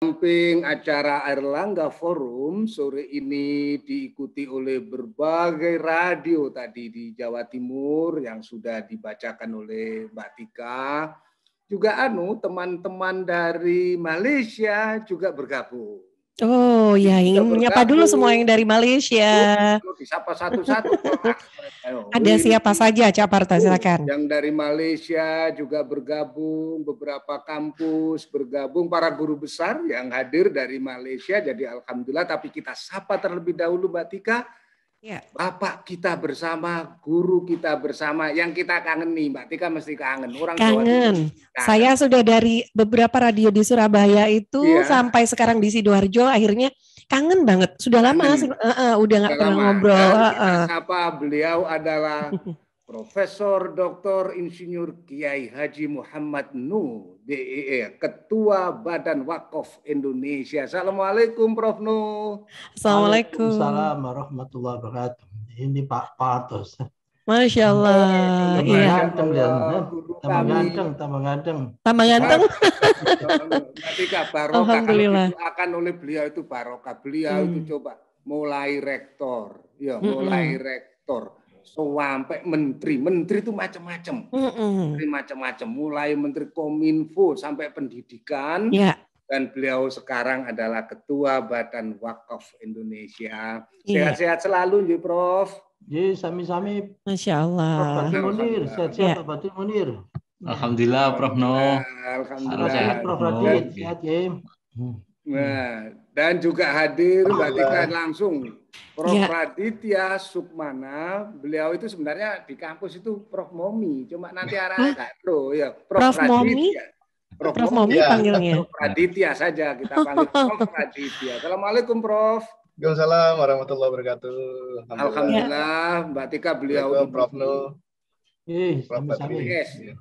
Samping acara Airlangga Forum sore ini diikuti oleh berbagai radio tadi di Jawa Timur yang sudah dibacakan oleh Mbak Tika. Juga teman-teman dari Malaysia juga bergabung. Oh ya, ingin menyapa dulu semua yang dari Malaysia. Disapa satu-satu. Ada siapa saja, Cak Parta, silakan. Yang dari Malaysia juga bergabung, beberapa kampus bergabung, para guru besar yang hadir dari Malaysia. Jadi alhamdulillah, tapi kita sapa terlebih dahulu Mbak Tika. Ya. Bapak kita bersama, guru kita bersama, yang kita kangen nih, Mbak Tika mesti kangen. Orang kangen. Saya sudah dari beberapa radio di Surabaya itu sampai sekarang di Sidoarjo, akhirnya kangen banget. Sudah lama, udah nggak pernah ngobrol. Siapa beliau adalah Profesor Dr. Insinyur Kiai Haji Muhammad Nuh, DEE, Ketua Badan Wakaf Indonesia. Assalamualaikum Prof. Nuh. Assalamualaikum. Waalaikumsalam warahmatullahi wabarakatuh. Ini Pak Partos. Masya Allah. Tambah ganteng. Ketika barokah, alhamdulillah. Akan oleh beliau itu barokah. Beliau itu coba mulai rektor, mulai rektor. Sampai menteri itu macam-macam, mulai menteri Kominfo sampai pendidikan, dan beliau sekarang adalah Ketua Badan Wakaf Indonesia. Sehat-sehat selalu, ya Prof. Ya, sami-sami. Masya Allah. Prof. Munir, sehat-sehat Pak Munir. Alhamdulillah, Prof. Nuh. Alhamdulillah. Sehat, Prof. Radit, sehat ya. Nah, dan juga hadir Mbak Tika langsung. Prof. Raditya Sukmana, beliau itu sebenarnya di kampus itu Prof. Momi, cuma nanti arahnya ya. Prof. Momi, Prof. Momi panggilnya. Prof. Raditya saja kita panggil Prof. Raditya. Assalamualaikum Prof. Waalaikumsalam warahmatullahi wabarakatuh. Alhamdulillah, Mbak Tika beliau Prof. Nuh.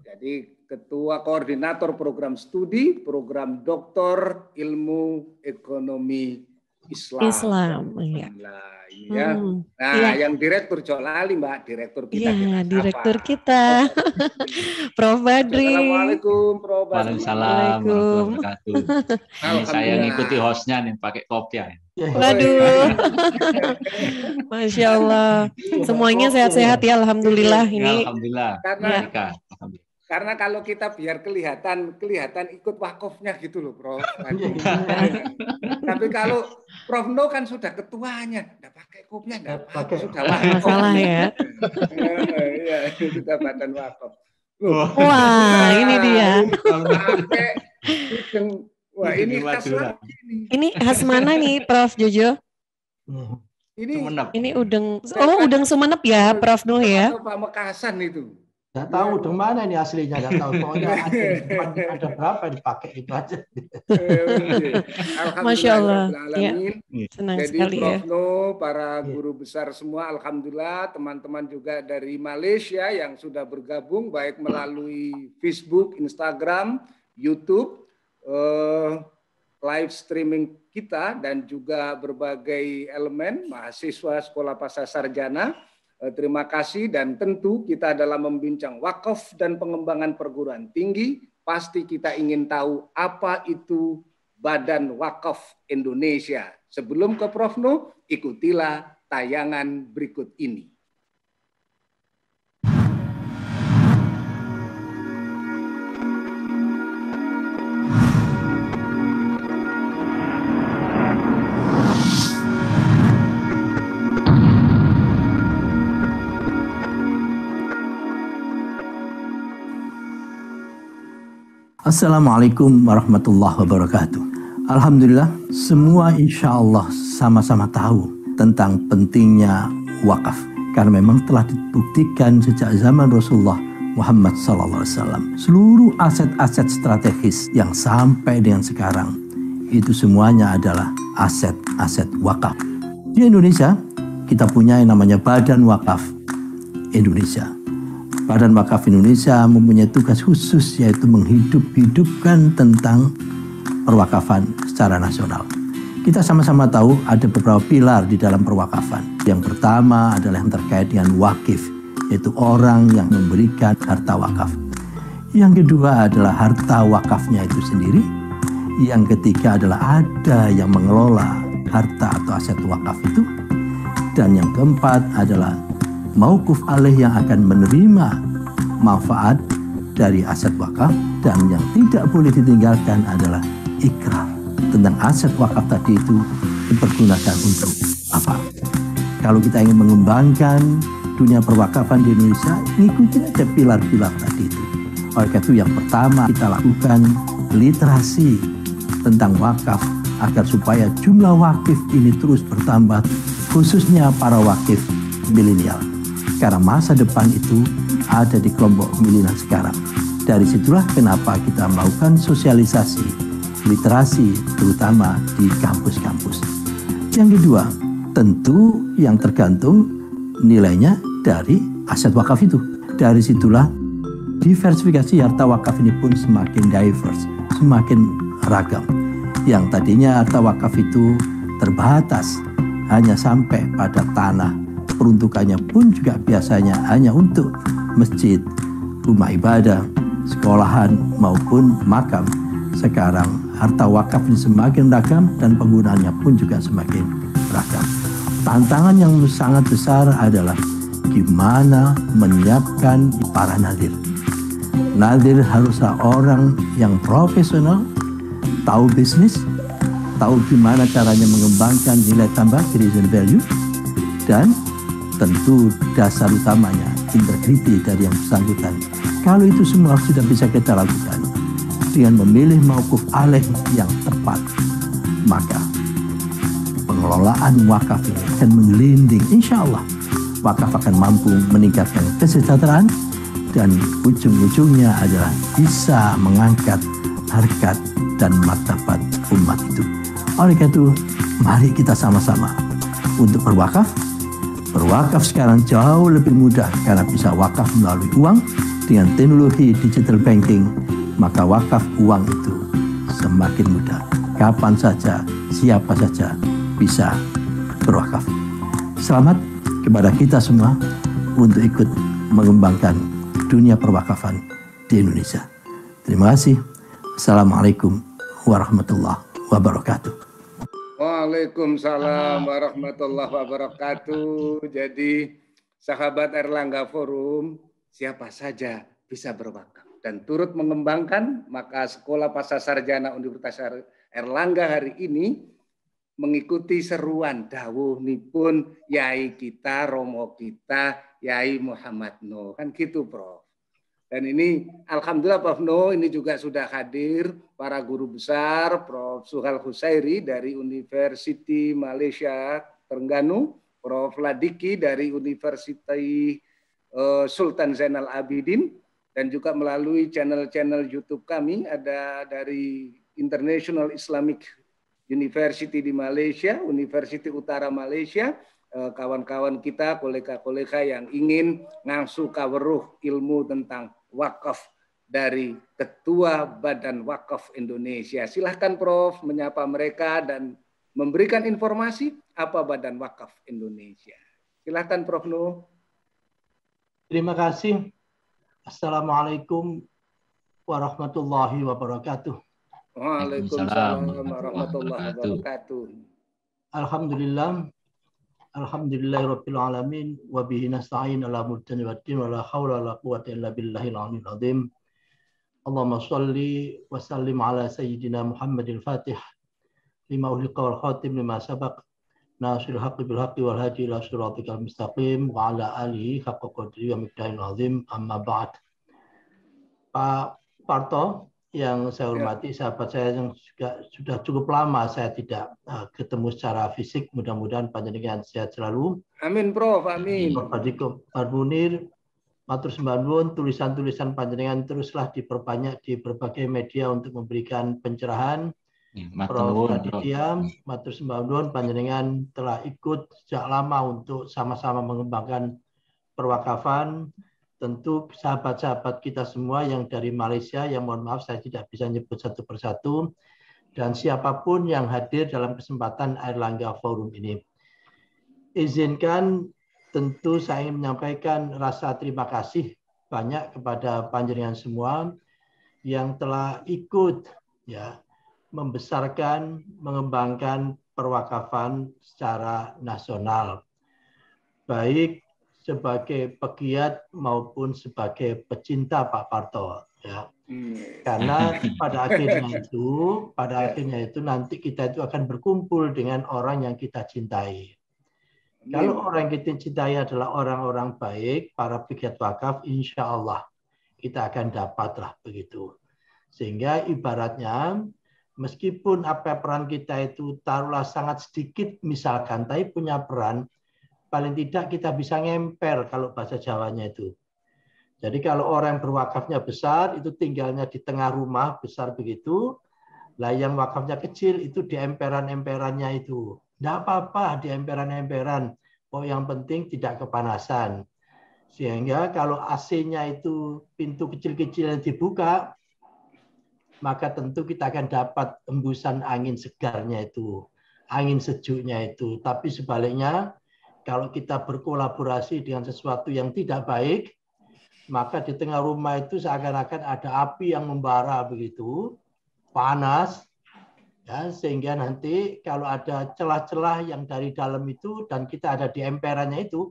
Jadi Ketua Koordinator Program Studi, Program Doktor Ilmu Ekonomi Islam. Ya. Nah, yang Direktur Jolali, Mbak, Direktur kita. Iya, Direktur kita. Prof. Badri. Assalamualaikum, Prof. Waalaikumsalam warahmatullahi wabarakatuh. Ini saya ngikuti hostnya nih, pakai kopiah. Waduh. Masya Allah. Semuanya sehat-sehat ya, alhamdulillah. Ini. Alhamdulillah. Karena kalau kita biar kelihatan ikut wakafnya gitu loh, Prof. Tapi kalau Prof. Nuh kan sudah ketuanya, enggak pakai kopiah, enggak pakai, sudah wakaf. Masalah ya. Iya, sudah badan wakaf. Wah, ini dia. Wah, ini khas lagi. Ini khas mana nih, Prof. Jojo? Ini udang. Oh, udang Sumenep ya, Prof. Nuh ya? Pamekasan itu. Nggak tahu udang mana ini aslinya, nggak tahu. Pokoknya ada berapa dipakai itu aja. Masya Allah. Ya, senang jadi sekali Prof. ya. Nuh, para guru besar semua, alhamdulillah, teman-teman juga dari Malaysia yang sudah bergabung, baik melalui Facebook, Instagram, YouTube, live streaming kita, dan juga berbagai elemen, mahasiswa Sekolah Pasca Sarjana. Terima kasih, dan tentu kita dalam membincang wakaf dan pengembangan perguruan tinggi, pasti kita ingin tahu apa itu Badan Wakaf Indonesia. Sebelum ke Prof. Nuh, ikutilah tayangan berikut ini. Assalamualaikum warahmatullahi wabarakatuh. Alhamdulillah, semua insya Allah sama-sama tahu tentang pentingnya wakaf. Karena memang telah dibuktikan sejak zaman Rasulullah Muhammad SAW. Seluruh aset-aset strategis yang sampai dengan sekarang, itu semuanya adalah aset-aset wakaf. Di Indonesia, kita punya yang namanya Badan Wakaf Indonesia. Badan Wakaf Indonesia mempunyai tugas khusus, yaitu menghidup-hidupkan tentang perwakafan secara nasional. Kita sama-sama tahu ada beberapa pilar di dalam perwakafan. Yang pertama adalah yang terkait dengan wakif, yaitu orang yang memberikan harta wakaf. Yang kedua adalah harta wakafnya itu sendiri. Yang ketiga adalah ada yang mengelola harta atau aset wakaf itu. Dan yang keempat adalah mauquf alaih yang akan menerima manfaat dari aset wakaf. Dan yang tidak boleh ditinggalkan adalah ikrar tentang aset wakaf tadi itu dipergunakan untuk apa. Kalau kita ingin mengembangkan dunia perwakafan di Indonesia, ikuti aja pilar-pilar tadi itu. Oleh karena itu yang pertama kita lakukan literasi tentang wakaf agar supaya jumlah wakif ini terus bertambah, khususnya para wakif milenial. Karena masa depan itu ada di kelompok milenial sekarang. Dari situlah kenapa kita melakukan sosialisasi, literasi terutama di kampus-kampus. Yang kedua, tentu yang tergantung nilainya dari aset wakaf itu. Dari situlah diversifikasi harta wakaf ini pun semakin diverse, semakin ragam. Yang tadinya harta wakaf itu terbatas hanya sampai pada tanah, peruntukannya pun juga biasanya hanya untuk masjid, rumah ibadah, sekolahan maupun makam. Sekarang harta wakaf ini semakin ragam dan penggunaannya pun juga semakin ragam. Tantangan yang sangat besar adalah gimana menyiapkan para nadir. Nadir haruslah orang yang profesional, tahu bisnis, tahu gimana caranya mengembangkan nilai tambah creation value, dan tentu dasar utamanya integriti dari yang bersangkutan. Kalau itu semua sudah bisa kita lakukan dengan memilih mauquf alaih yang tepat, maka pengelolaan wakaf ini akan menggelinding. Insya Allah wakaf akan mampu meningkatkan kesejahteraan dan ujung-ujungnya adalah bisa mengangkat harkat dan martabat umat itu. Oleh karena itu, mari kita sama-sama untuk berwakaf. Berwakaf sekarang jauh lebih mudah karena bisa wakaf melalui uang. Dengan teknologi digital banking, maka wakaf uang itu semakin mudah. Kapan saja, siapa saja bisa berwakaf. Selamat kepada kita semua untuk ikut mengembangkan dunia perwakafan di Indonesia. Terima kasih. Assalamualaikum warahmatullahi wabarakatuh. Waalaikumsalam warahmatullahi wabarakatuh. Jadi sahabat Erlangga Forum, siapa saja bisa berwakaf dan turut mengembangkan, maka Sekolah Pascasarjana Universitas Erlangga hari ini mengikuti seruan dawuhnipun Yai kita, Romo kita, Yai Muhammad Nuh. Kan gitu, Prof. Dan ini alhamdulillah Prof Nuh ini juga sudah hadir para guru besar, Prof Suhal Husairi dari University Malaysia Terengganu, Prof Ladiki dari Universitas Sultan Zainal Abidin, dan juga melalui channel-channel YouTube kami ada dari International Islamic University di Malaysia, University Utara Malaysia, kawan-kawan kita, kolega-kolega yang ingin ngangsu kaweruh ilmu tentang wakaf dari Ketua Badan Wakaf Indonesia. Silahkan Prof menyapa mereka dan memberikan informasi apa Badan Wakaf Indonesia. Silahkan Prof Nuh. Terima kasih. Assalamualaikum warahmatullahi wabarakatuh. Waalaikumsalam warahmatullahi wabarakatuh. Alhamdulillah. Alhamdulillahirabbil alamin wa bihi nasta'in ala muddan waddin wa la haula wa la quwwata illa billahil aliyyil azim. Allahumma shalli wa sallim ala sayyidina Muhammadil Fatih lima ughliqa wal khatim lima sabaq. Nasirul haqqi bil haqqi wal hadi ila siratikal mustaqim wa ala alihi haqqa qadri wa miqdaril azim, amma ba'd. Pak Parto yang saya hormati, sahabat saya yang juga sudah cukup lama saya tidak ketemu secara fisik, mudah-mudahan panjenengan sehat selalu. Amin Prof, amin. Pak Munir, matur sembah nuwun, tulisan-tulisan panjenengan teruslah diperbanyak di berbagai media untuk memberikan pencerahan. Prof Aditya, matur sembah nuwun, panjenengan telah ikut sejak lama untuk sama-sama mengembangkan perwakafan. Tentu sahabat-sahabat kita semua yang dari Malaysia, yang mohon maaf saya tidak bisa nyebut satu persatu, dan siapapun yang hadir dalam kesempatan Erlangga Forum ini. Izinkan tentu saya ingin menyampaikan rasa terima kasih banyak kepada panjenengan semua yang telah ikut ya membesarkan, mengembangkan perwakafan secara nasional, baik sebagai pegiat maupun sebagai pecinta Pak Parto, ya. Karena pada akhirnya itu nanti kita itu akan berkumpul dengan orang yang kita cintai. Kalau orang yang kita cintai adalah orang-orang baik, para pegiat wakaf, insya Allah kita akan dapatlah begitu. Sehingga ibaratnya meskipun apa peran kita itu taruhlah sangat sedikit misalkan, tapi punya peran, paling tidak kita bisa ngemper kalau bahasa Jawanya itu. Jadi kalau orang yang berwakafnya besar, itu tinggalnya di tengah rumah besar begitu, lah yang wakafnya kecil itu di emperan-emperannya itu. Tidak apa-apa di emperan-emperan, yang penting tidak kepanasan. Sehingga kalau AC-nya itu pintu kecil-kecil yang dibuka, maka tentu kita akan dapat embusan angin segarnya itu, angin sejuknya itu. Tapi sebaliknya, kalau kita berkolaborasi dengan sesuatu yang tidak baik, maka di tengah rumah itu seakan-akan ada api yang membara begitu, panas, ya, sehingga nanti kalau ada celah-celah yang dari dalam itu dan kita ada di emperannya itu,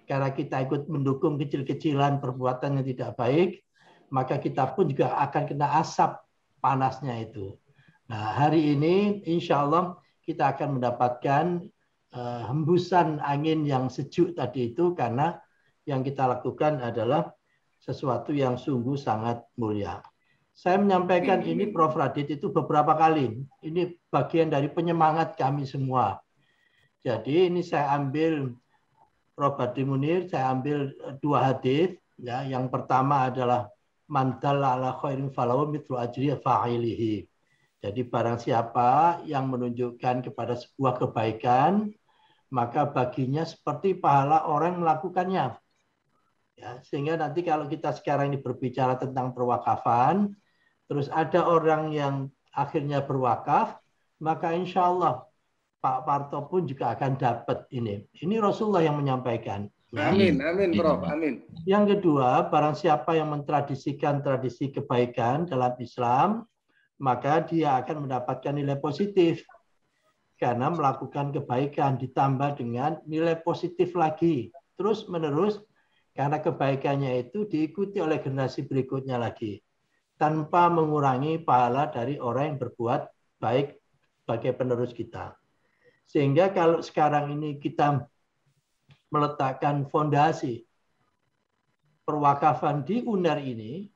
karena kita ikut mendukung kecil-kecilan perbuatan yang tidak baik, maka kita pun juga akan kena asap panasnya itu. Nah, hari ini insya Allah kita akan mendapatkan hembusan angin yang sejuk tadi itu, karena yang kita lakukan adalah sesuatu yang sungguh sangat mulia. Saya menyampaikan ini Prof. Radit itu beberapa kali. Ini bagian dari penyemangat kami semua. Jadi ini saya ambil, Prof. Badri Munir, saya ambil 2 hadis. Ya, yang pertama adalah man dalla ala khairin falahu mithlu ajri fa'ilihi. Jadi barang siapa yang menunjukkan kepada sebuah kebaikan, maka baginya seperti pahala orang yang melakukannya. Ya, sehingga nanti kalau kita sekarang ini berbicara tentang perwakafan, terus ada orang yang akhirnya berwakaf, maka insya Allah Pak Parto pun juga akan dapat ini. Ini Rasulullah yang menyampaikan. Ya. Amin, amin, Prof. Amin. Yang kedua, barang siapa yang mentradisikan tradisi kebaikan dalam Islam, maka dia akan mendapatkan nilai positif. Karena melakukan kebaikan ditambah dengan nilai positif lagi. Terus menerus, karena kebaikannya itu diikuti oleh generasi berikutnya lagi. Tanpa mengurangi pahala dari orang yang berbuat baik sebagai penerus kita. Sehingga kalau sekarang ini kita meletakkan fondasi perwakafan di UNER ini,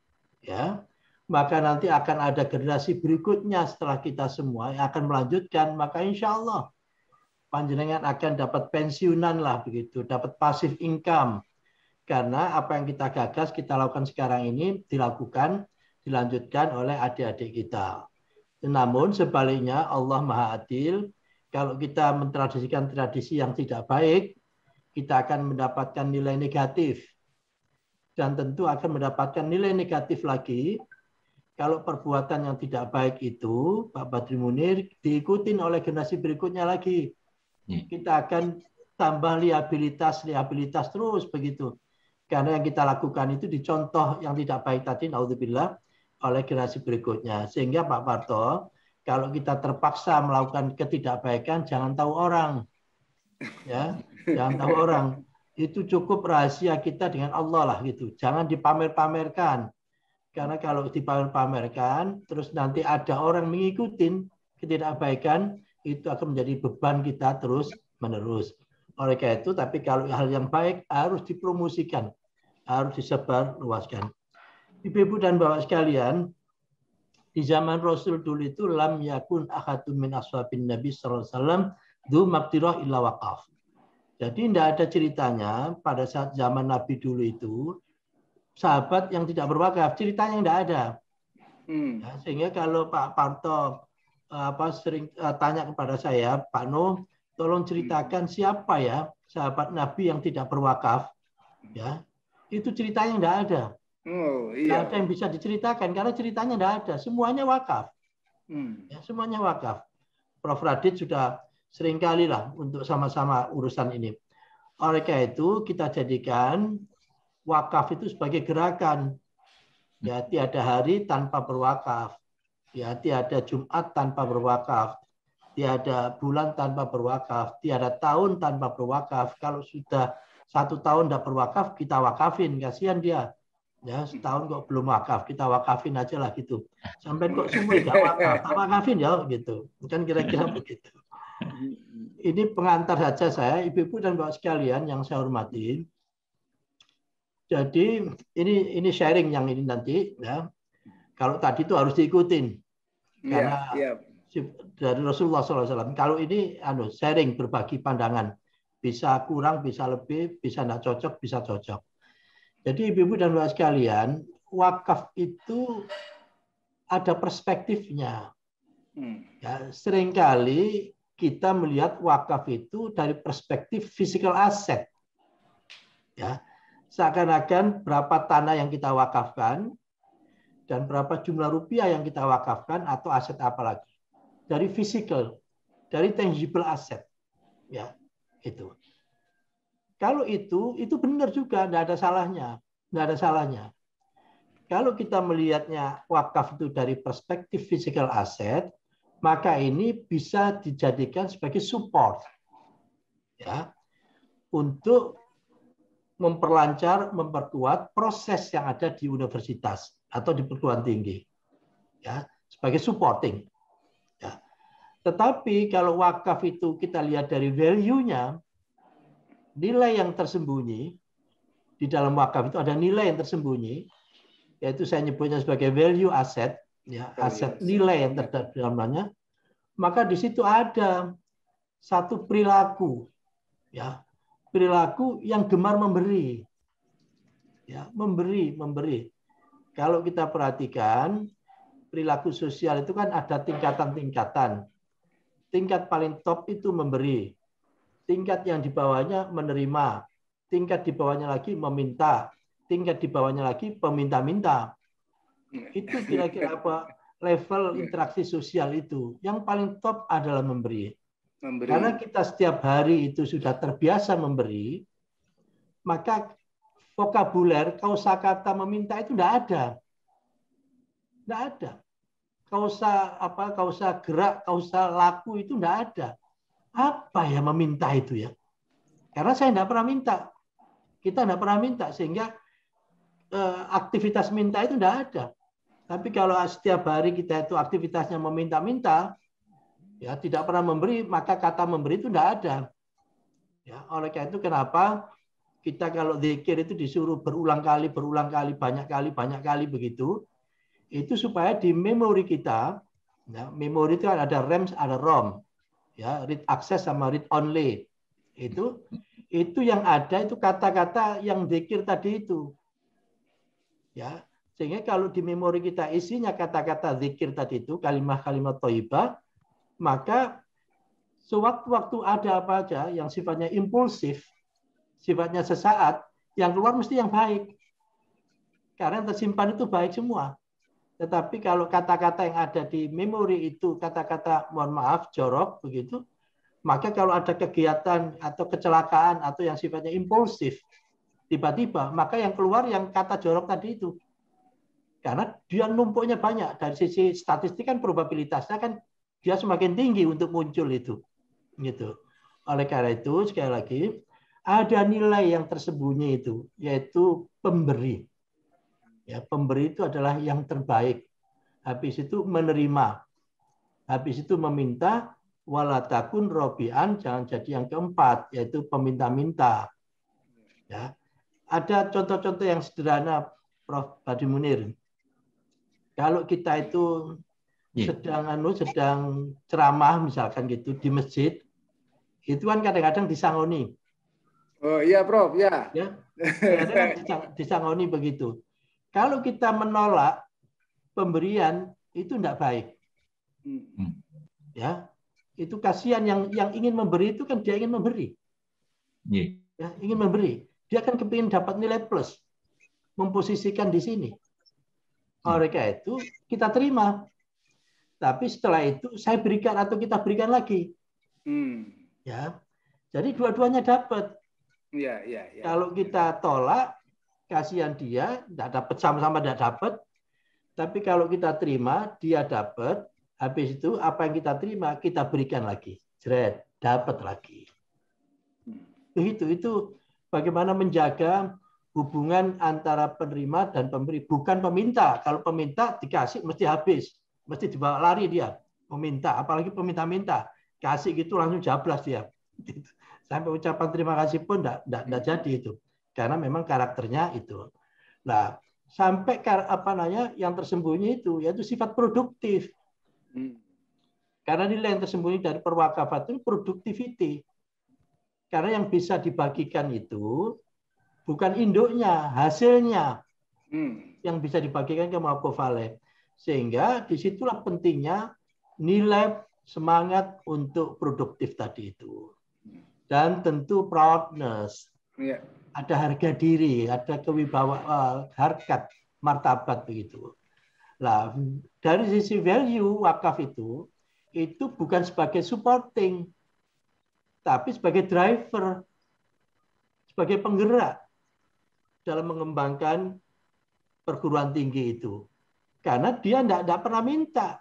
ya, maka nanti akan ada generasi berikutnya setelah kita semua yang akan melanjutkan, maka insya Allah panjenengan akan dapat pensiunan lah begitu, dapat passive income, karena apa yang kita gagas, kita lakukan sekarang ini dilanjutkan oleh adik-adik kita. Namun sebaliknya Allah Maha Adil, kalau kita mentradisikan tradisi yang tidak baik, kita akan mendapatkan nilai negatif. Dan tentu akan mendapatkan nilai negatif lagi kalau perbuatan yang tidak baik itu, Pak Badri Munir, diikuti oleh generasi berikutnya lagi. Kita akan tambah liabilitas terus begitu. Karena yang kita lakukan itu dicontoh yang tidak baik tadi, naudzubillah, oleh generasi berikutnya. Sehingga Pak Parto, kalau kita terpaksa melakukan ketidakbaikan, jangan tahu orang. Ya, jangan tahu orang. Itu cukup rahasia kita dengan Allah lah gitu. Jangan dipamer-pamerkan. Karena kalau dipamer-pamerkan, terus nanti ada orang mengikuti ketidakbaikan, itu akan menjadi beban kita terus menerus. Oleh karena itu, tapi kalau hal yang baik harus dipromosikan, harus disebar luaskan. Ibu-ibu dan bapak sekalian, di zaman Rasul dulu itu lam yakun ahadun min ashabin Nabi sallallahu alaihi wasallam dzu maqdirah illa waqaf. Jadi tidak ada ceritanya pada saat zaman Nabi dulu itu sahabat yang tidak berwakaf, ceritanya tidak ada. Ya, sehingga kalau Pak Parto sering tanya kepada saya, Pak Nuh, tolong ceritakan siapa ya sahabat Nabi yang tidak berwakaf, ya itu ceritanya tidak ada. Tidak ada yang bisa diceritakan karena ceritanya tidak ada, semuanya wakaf. Ya, semuanya wakaf. Prof. Radit sudah seringkali lah untuk sama-sama urusan ini. Oleh karena itu kita jadikan wakaf itu sebagai gerakan. Ya, tiada hari tanpa berwakaf. Ya, tiada Jumat tanpa berwakaf, tiada bulan tanpa berwakaf, tiada tahun tanpa berwakaf. Kalau sudah 1 tahun tidak berwakaf, kita wakafin, kasihan dia. Ya, setahun kok belum wakaf, kita wakafin aja lah gitu. Sampai kok seumur nggak wakaf, tak wakafin ya gitu. Kan kira-kira begitu. Ini pengantar saja saya, ibu-ibu dan bapak sekalian yang saya hormati. Jadi ini sharing yang ini nanti ya. Kalau tadi itu harus diikutin karena dari Rasulullah SAW. Kalau ini sharing, berbagi pandangan, bisa kurang, bisa lebih, bisa tidak cocok, bisa cocok. Jadi ibu-ibu dan bapak sekalian, wakaf itu ada perspektifnya. Ya, seringkali kita melihat wakaf itu dari perspektif physical asset. Ya, seakan-akan berapa tanah yang kita wakafkan dan berapa jumlah rupiah yang kita wakafkan atau aset apa lagi. Dari physical, dari tangible asset. Ya, itu. Kalau itu benar juga, tidak ada salahnya. Tidak ada salahnya. Kalau kita melihatnya wakaf itu dari perspektif physical asset, maka ini bisa dijadikan sebagai support. Ya, untuk memperlancar, memperkuat proses yang ada di universitas atau di perguruan tinggi, ya, sebagai supporting. Ya. Tetapi kalau wakaf itu kita lihat dari value-nya, nilai yang tersembunyi di dalam wakaf itu ada nilai yang tersembunyi, yaitu saya nyebutnya sebagai value asset, ya, aset nilai yang terdapat di dalamnya. Maka di situ ada satu perilaku, ya. Perilaku yang gemar memberi. Ya, memberi. Kalau kita perhatikan, perilaku sosial itu kan ada tingkatan-tingkatan. Tingkat paling top itu memberi. Tingkat yang di bawahnya menerima. Tingkat di bawahnya lagi meminta. Tingkat di bawahnya lagi peminta-minta. Itu kira-kira apa level interaksi sosial itu. Yang paling top adalah memberi. Karena kita setiap hari itu sudah terbiasa memberi, maka vokabuler, kosakata meminta itu tidak ada. Tidak ada. Kausa gerak, kausa laku itu tidak ada. Apa ya meminta itu ya? Karena saya tidak pernah minta. Kita tidak pernah minta, sehingga aktivitas minta itu tidak ada. Tapi kalau setiap hari kita itu aktivitasnya meminta-minta, ya, tidak pernah memberi, maka kata memberi itu tidak ada. Ya, oleh karena itu kenapa kita kalau zikir itu disuruh berulang kali, banyak kali begitu, itu supaya di memori kita, ya, memori itu ada RAM, ada ROM, ya, read access sama read only. Itu yang ada itu kata-kata yang zikir tadi itu. Ya, sehingga kalau di memori kita isinya kata-kata zikir tadi itu, kalimat-kalimat thayyibah, maka sewaktu-waktu ada apa aja yang sifatnya impulsif, sifatnya sesaat, yang keluar mesti yang baik. Karena yang tersimpan itu baik semua. Tetapi kalau kata-kata yang ada di memori itu kata-kata mohon maaf, jorok begitu, maka kalau ada kegiatan atau kecelakaan atau yang sifatnya impulsif, tiba-tiba, maka yang keluar yang kata jorok tadi itu. Karena dia numpuknya banyak. Dari sisi statistik kan probabilitasnya kan dia semakin tinggi untuk muncul itu, gitu. Oleh karena itu sekali lagi ada nilai yang tersembunyi itu, yaitu pemberi. Ya, pemberi itu adalah yang terbaik. Habis itu menerima, habis itu meminta, walatakun robian, jangan jadi yang keempat, yaitu peminta-minta. Ya, ada contoh-contoh yang sederhana, Prof. Badi Munir. Kalau kita itu sedang ceramah misalkan gitu di masjid, itu kan kadang-kadang disangoni. Oh iya Prof, ya. Ya, kadang-kadang disangoni begitu. Kalau kita menolak pemberian itu tidak baik. Ya, itu kasihan yang ingin memberi itu kan dia ingin memberi. Ya, ingin memberi. Dia kan kepingin dapat nilai plus, memposisikan di sini. Oleh karena itu kita terima. Tapi setelah itu saya berikan atau kita berikan lagi. Ya, jadi dua-duanya dapat. Ya. Kalau kita tolak, kasihan dia, tidak dapat, sama-sama tidak dapat. Tapi kalau kita terima, dia dapat, habis itu apa yang kita terima, kita berikan lagi. Jret, dapat lagi. Begitu, itu bagaimana menjaga hubungan antara penerima dan pemberi. Bukan peminta. Kalau peminta dikasih mesti habis. Mesti dibawa lari dia. Meminta, apalagi peminta-minta. Kasih gitu langsung jablas dia. Sampai ucapan terima kasih pun enggak jadi itu. Karena memang karakternya itu. Nah, sampai yang tersembunyi itu yaitu sifat produktif. Karena nilai yang tersembunyi dari perwakafat itu productivity. Karena yang bisa dibagikan itu bukan induknya, hasilnya yang bisa dibagikan ke mawquf-alaih. Sehingga disitulah pentingnya nilai semangat untuk produktif tadi itu. Dan tentu proudness. Ada harga diri, ada kewibawaan, harkat, martabat begitu. Nah, dari sisi value wakaf itu bukan sebagai supporting, tapi sebagai driver, sebagai penggerak dalam mengembangkan perguruan tinggi itu. Karena dia tidak pernah minta,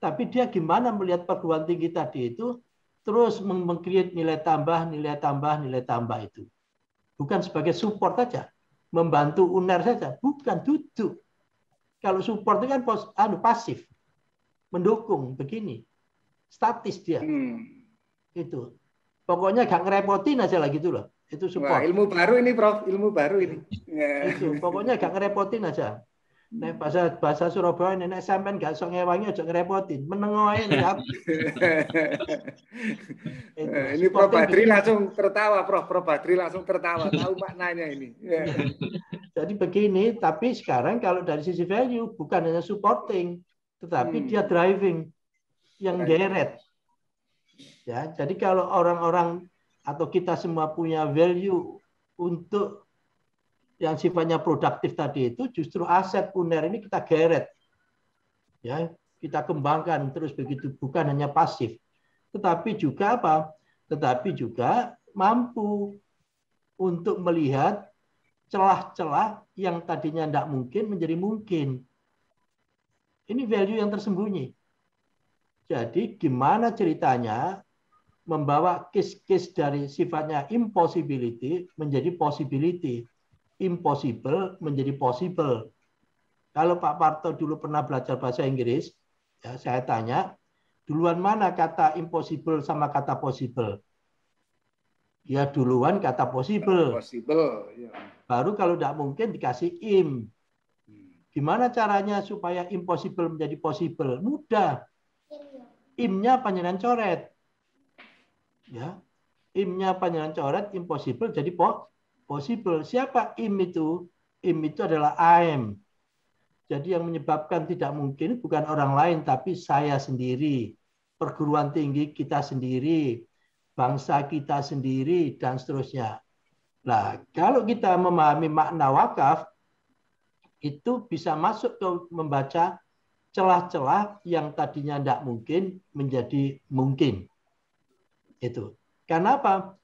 tapi dia gimana melihat perguruan tinggi tadi itu terus meng-create nilai tambah itu. Bukan sebagai support saja, membantu UNER saja, bukan duduk. Kalau support itu kan pasif, mendukung begini, statis dia. Itu. Pokoknya gak ngerepotin aja lah gitu loh. Itu support. Wah, ilmu baru ini, Prof. Ilmu baru ini. Itu. Pokoknya gak ngerepotin aja. Nah, bahasa Surabaya nenek sampean gak sok ngewangi aja ngerepotin. Menengoin ya. Ini Prof Badri langsung tertawa, Prof Badri langsung tertawa. Tahu maknanya ini. Jadi begini, tapi sekarang kalau dari sisi value bukan hanya supporting, tetapi dia driving yang geret. Ya, jadi kalau orang-orang atau kita semua punya value untuk yang sifatnya produktif tadi itu, justru aset UNER ini kita geret. Ya, kita kembangkan terus begitu, bukan hanya pasif. Tetapi juga apa? Tetapi juga mampu untuk melihat celah-celah yang tadinya tidak mungkin menjadi mungkin. Ini value yang tersembunyi. Jadi gimana ceritanya membawa case-case dari sifatnya impossibility menjadi possibility. Impossible menjadi possible. Kalau Pak Parto dulu pernah belajar bahasa Inggris, ya saya tanya, duluan mana kata impossible sama kata possible? Ya duluan kata possible. Possible. Ya. Baru kalau tidak mungkin dikasih im. Gimana caranya supaya impossible menjadi possible? Mudah. Imnya panjangan coret. Ya, imnya panjangan coret, impossible jadi possible. Siapa im itu? Im itu adalah I am. Jadi yang menyebabkan tidak mungkin bukan orang lain, tapi saya sendiri. Perguruan tinggi kita sendiri. Bangsa kita sendiri, dan seterusnya. Nah, kalau kita memahami makna wakaf, itu bisa masuk ke membaca celah-celah yang tadinya tidak mungkin menjadi mungkin. Itu. Karena apa?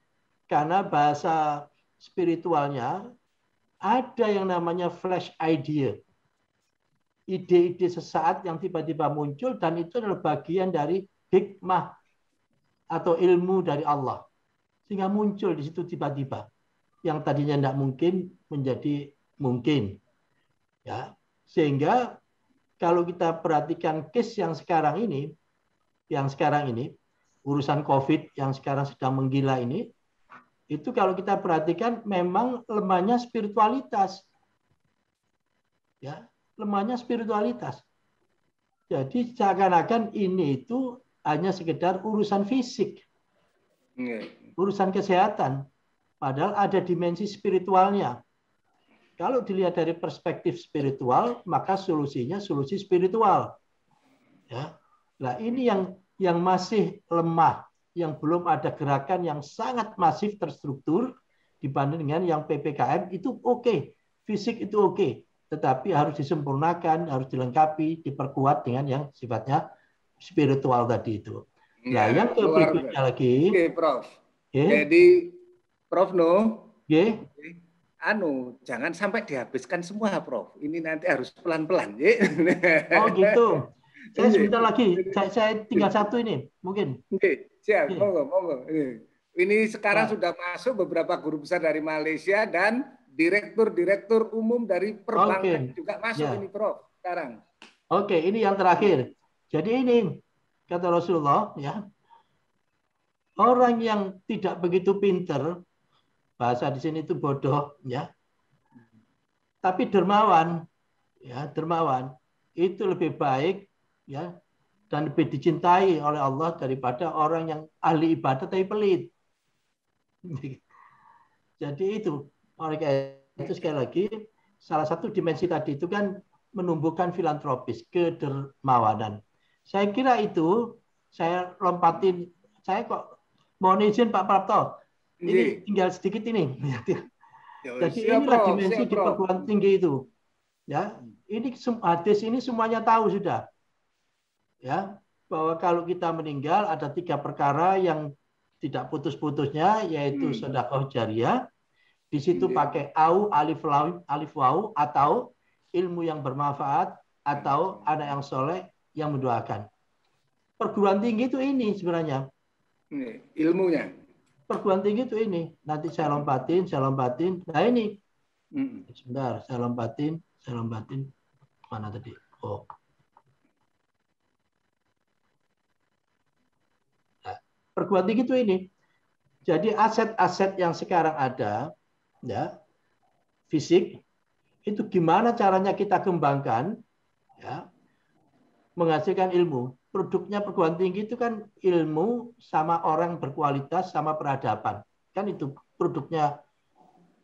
Karena bahasa spiritualnya ada yang namanya flash idea. Ide-ide sesaat yang tiba-tiba muncul dan itu adalah bagian dari hikmah atau ilmu dari Allah. Sehingga muncul di situ tiba-tiba. Yang tadinya tidak mungkin menjadi mungkin. Ya. Sehingga kalau kita perhatikan case yang sekarang ini, urusan COVID yang sekarang sedang menggila ini, itu kalau kita perhatikan memang lemahnya spiritualitas. Ya, lemahnya spiritualitas. Jadi seakan-akan ini itu hanya sekedar urusan fisik. Urusan kesehatan. Padahal ada dimensi spiritualnya. Kalau dilihat dari perspektif spiritual, maka solusinya solusi spiritual. Ya. Nah, ini yang masih lemah, yang belum ada gerakan yang sangat masif terstruktur dibanding dengan yang PPKM itu oke. Fisik itu oke. Tetapi harus disempurnakan, harus dilengkapi, diperkuat dengan yang sifatnya spiritual tadi itu. Nah, yang berikutnya lagi. Oke, Prof. Okay. Jadi, Prof. No. Okay. jangan sampai dihabiskan semua, Prof. Ini nanti harus pelan-pelan, ya. Oh gitu. Saya sebentar lagi. Saya tinggal satu ini, mungkin. Oke, siap. Monggo. Ini sekarang sudah masuk beberapa guru besar dari Malaysia dan direktur umum dari perbankan juga masuk ini, Prof. Sekarang. Oke, ini yang terakhir. Jadi ini kata Rasulullah, ya. Orang yang tidak begitu pinter, bahasa di sini itu bodoh, ya. Tapi dermawan, ya, dermawan itu lebih baik, ya, dan lebih dicintai oleh Allah daripada orang yang ahli ibadah tapi pelit. Jadi itu, oleh itu sekali lagi salah satu dimensi tadi itu kan menumbuhkan filantropis, kedermawanan. Saya kira itu saya lompatin, saya kok mohon izin Pak Prapto, ini tinggal sedikit ini. Jadi inilah dimensi di perguruan tinggi itu. Ya, ini hadis ini semuanya tahu sudah. Ya, bahwa kalau kita meninggal ada 3 perkara yang tidak putus-putusnya, yaitu sedekah jariyah. Di situ pakai alif waw, atau ilmu yang bermanfaat, atau anak yang soleh yang mendoakan. Perguruan tinggi itu ini sebenarnya. Ilmunya. Perguruan tinggi itu ini. Nanti saya lompatin. Nah ini. Sebentar, saya lompatin. Mana tadi? Oh. Nah, perguruan tinggi itu ini. Jadi aset-aset yang sekarang ada, ya, fisik, itu gimana caranya kita kembangkan, ya, menghasilkan ilmu. Produknya perguruan tinggi itu kan ilmu sama orang berkualitas sama peradaban. Kan itu produknya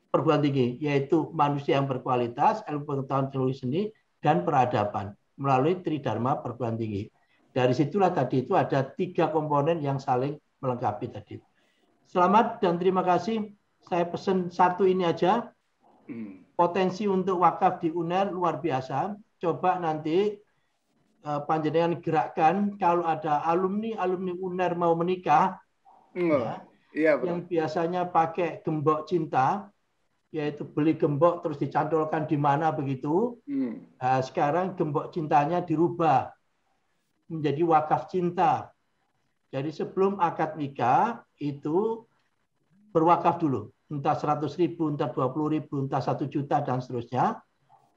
perguruan tinggi, yaitu manusia yang berkualitas, ilmu pengetahuan, teknologi seni, dan peradaban melalui tridharma perguruan tinggi. Dari situlah tadi itu ada 3 komponen yang saling melengkapi tadi. Selamat dan terima kasih. Saya pesan satu ini aja. Potensi untuk wakaf di UNER luar biasa. Coba nanti panjenengan gerakkan kalau ada alumni UNER mau menikah, yang biasanya pakai gembok cinta, yaitu beli gembok terus dicantolkan di mana begitu. Nah, sekarang gembok cintanya dirubah menjadi wakaf cinta. Jadi sebelum akad nikah itu berwakaf dulu, entah 100.000, entah 20.000, entah 1 juta dan seterusnya.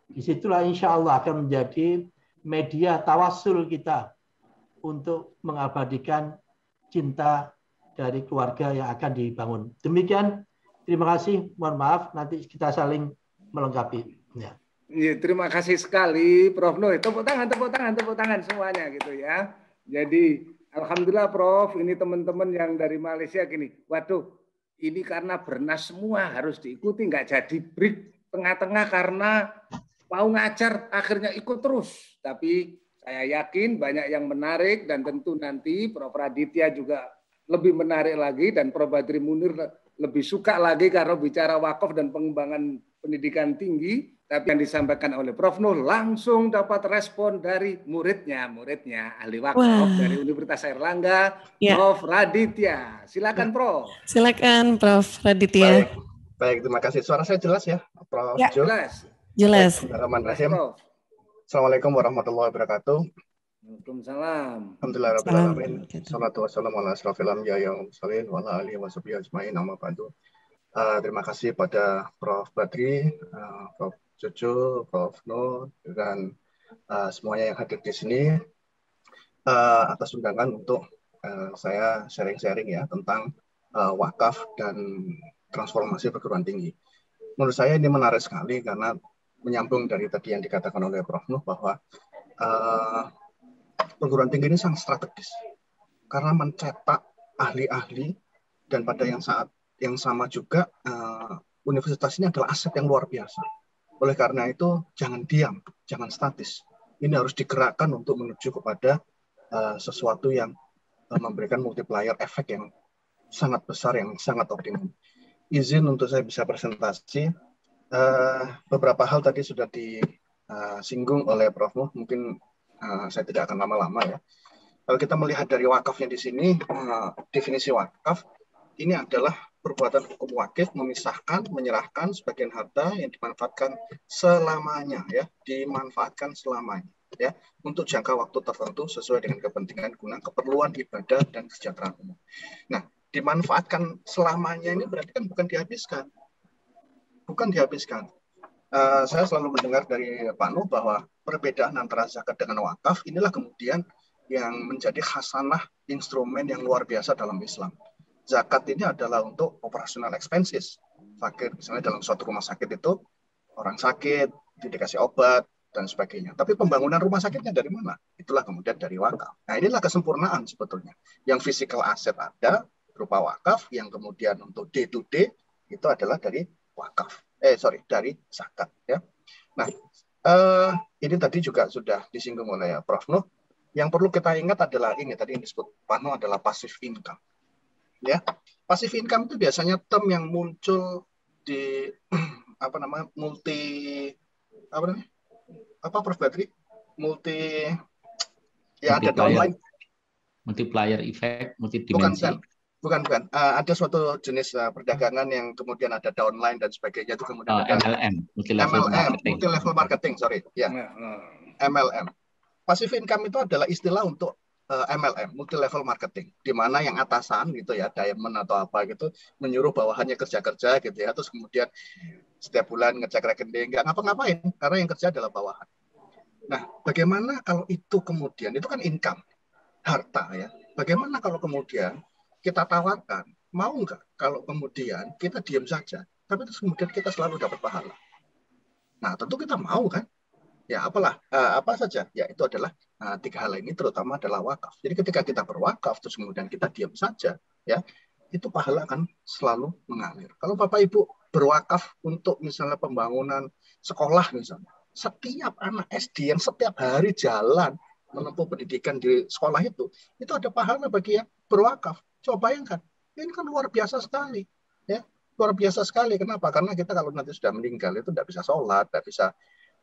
Disitulah insya Allah akan menjadi media tawassul kita untuk mengabadikan cinta dari keluarga yang akan dibangun. Demikian, terima kasih. Mohon maaf, nanti kita saling melengkapi. Ya. Ya, terima kasih sekali, Prof. Nuh. Tepuk tangan semuanya gitu ya. Jadi, alhamdulillah, Prof. Ini teman-teman yang dari Malaysia gini. Waduh, ini karena bernas semua harus diikuti, nggak jadi break tengah-tengah karena mau ngajar akhirnya ikut terus. Tapi saya yakin banyak yang menarik dan tentu nanti Prof. Raditya juga lebih menarik lagi dan Prof. Badri Munir lebih suka lagi karena bicara wakaf dan pengembangan pendidikan tinggi. Tapi yang disampaikan oleh Prof. Nuh langsung dapat respon dari muridnya ahli wakaf dari Universitas Airlangga, Prof. Raditya. Silakan Prof. Silakan Prof. Raditya. Baik, terima kasih. Suara saya jelas ya, Prof. Ya, jelas. Assalamualaikum warahmatullahi wabarakatuh. Waalaikumsalam. Alhamdulillahirrahmanirrahim. Salatu wassalamu ala asrafil anbiya'i wal mursalin wa ala alihi wa sahbihi ajma'in amma ba'du. Terima kasih pada Prof. Badri, Prof. Cucu, Prof. Nuh, dan semuanya yang hadir di sini atas undangan untuk saya sharing-sharing ya tentang wakaf dan transformasi perguruan tinggi. Menurut saya ini menarik sekali karena menyambung dari tadi yang dikatakan oleh Prof. Nuh bahwa perguruan tinggi ini sangat strategis karena mencetak ahli-ahli dan pada yang saat yang sama juga universitas ini adalah aset yang luar biasa. Oleh karena itu jangan diam, jangan statis. Ini harus digerakkan untuk menuju kepada sesuatu yang memberikan multiplier efek yang sangat besar, yang sangat optimum. Izin untuk saya bisa presentasi. Beberapa hal tadi sudah disinggung oleh Prof. Nuh, mungkin saya tidak akan lama-lama ya. Kalau kita melihat dari wakafnya di sini, definisi wakaf ini adalah perbuatan hukum wakif memisahkan, menyerahkan sebagian harta yang dimanfaatkan selamanya, ya, dimanfaatkan selamanya, ya, untuk jangka waktu tertentu sesuai dengan kepentingan guna keperluan ibadah dan kesejahteraan umum. Nah, dimanfaatkan selamanya ini berarti kan bukan dihabiskan, saya selalu mendengar dari Pak Nuh bahwa perbedaan antara zakat dengan wakaf inilah kemudian yang menjadi khasanah instrumen yang luar biasa dalam Islam. Zakat ini adalah untuk operational expenses. Fakir, misalnya dalam suatu rumah sakit itu, orang sakit, dikasih obat, dan sebagainya. Tapi pembangunan rumah sakitnya dari mana? Itulah kemudian dari wakaf. Nah, inilah kesempurnaan sebetulnya. Yang physical asset ada, berupa wakaf, yang kemudian untuk day to day, itu adalah dari wakaf. Dari zakat. Ya. Nah, ini tadi juga sudah disinggung oleh Prof. Nuh. Yang perlu kita ingat adalah ini, tadi yang disebut Pak Nuh adalah passive income. Ya, passive income itu biasanya term yang muncul di Prof Badri? Ada downline, multiplier effect, multidimensi. Bukan. Ada suatu jenis perdagangan yang kemudian ada downline dan sebagainya itu kemudian ada MLM, multi-level marketing, sorry, ya. MLM. Passive income itu adalah istilah untuk MLM, multi-level marketing, di mana yang atasan gitu ya, diamond atau apa gitu, menyuruh bawahannya kerja-kerja gitu ya, terus kemudian setiap bulan ngecek rekening, nggak ngapa-ngapain, karena yang kerja adalah bawahan. Nah, bagaimana kalau itu kemudian, itu kan income, harta ya, bagaimana kalau kemudian kita tawarkan, mau nggak kalau kemudian kita diam saja, tapi terus kemudian kita selalu dapat pahala. Nah, tentu kita mau kan? Ya apa saja? Ya itu adalah 3 hal ini, terutama adalah wakaf. Jadi ketika kita berwakaf terus kemudian kita diam saja, ya itu pahala akan selalu mengalir. Kalau Bapak Ibu berwakaf untuk misalnya pembangunan sekolah misalnya, setiap anak SD yang setiap hari jalan menempuh pendidikan di sekolah itu ada pahala bagi yang berwakaf. Coba bayangkan, ini kan luar biasa sekali, ya luar biasa sekali. Kenapa? Karena kita kalau nanti sudah meninggal itu tidak bisa sholat, tidak bisa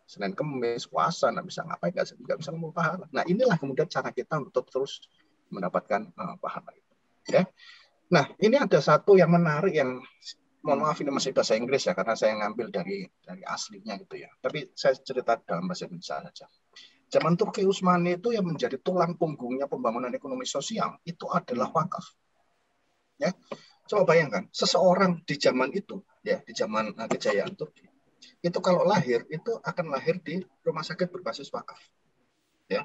Senin Kemis, puasa, nggak bisa ngapain, nggak bisa nemu pahala. Nah, inilah kemudian cara kita untuk terus mendapatkan pahala itu. Ya. Nah, ini ada satu yang menarik yang, mohon maaf ini masih bahasa Inggris ya, karena saya ngambil dari aslinya gitu ya. Tapi saya cerita dalam bahasa Indonesia saja. Zaman Turki Utsmani itu yang menjadi tulang punggungnya pembangunan ekonomi sosial itu adalah wakaf. Ya, coba bayangkan, seseorang di zaman itu, ya di zaman kejayaan Turki, itu kalau lahir itu akan lahir di rumah sakit berbasis wakaf, ya.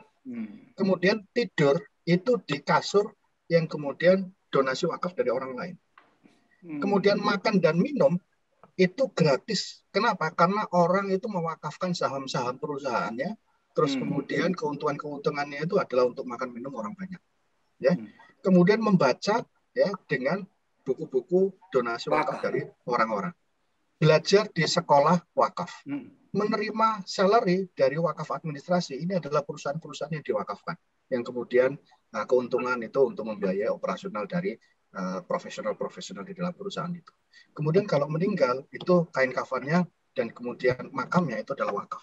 Kemudian tidur itu di kasur yang kemudian donasi wakaf dari orang lain. Kemudian makan dan minum itu gratis. Kenapa? Karena orang itu mewakafkan saham-saham perusahaannya, terus kemudian keuntungan-keuntungannya itu adalah untuk makan minum orang banyak, ya. Kemudian membaca ya dengan buku-buku donasi wakaf dari orang-orang. Belajar di sekolah wakaf, menerima salary dari wakaf administrasi, ini adalah perusahaan-perusahaan yang diwakafkan, yang kemudian keuntungan itu untuk membiayai operasional dari profesional-profesional di dalam perusahaan itu. Kemudian kalau meninggal, itu kain kafannya dan kemudian makamnya itu adalah wakaf.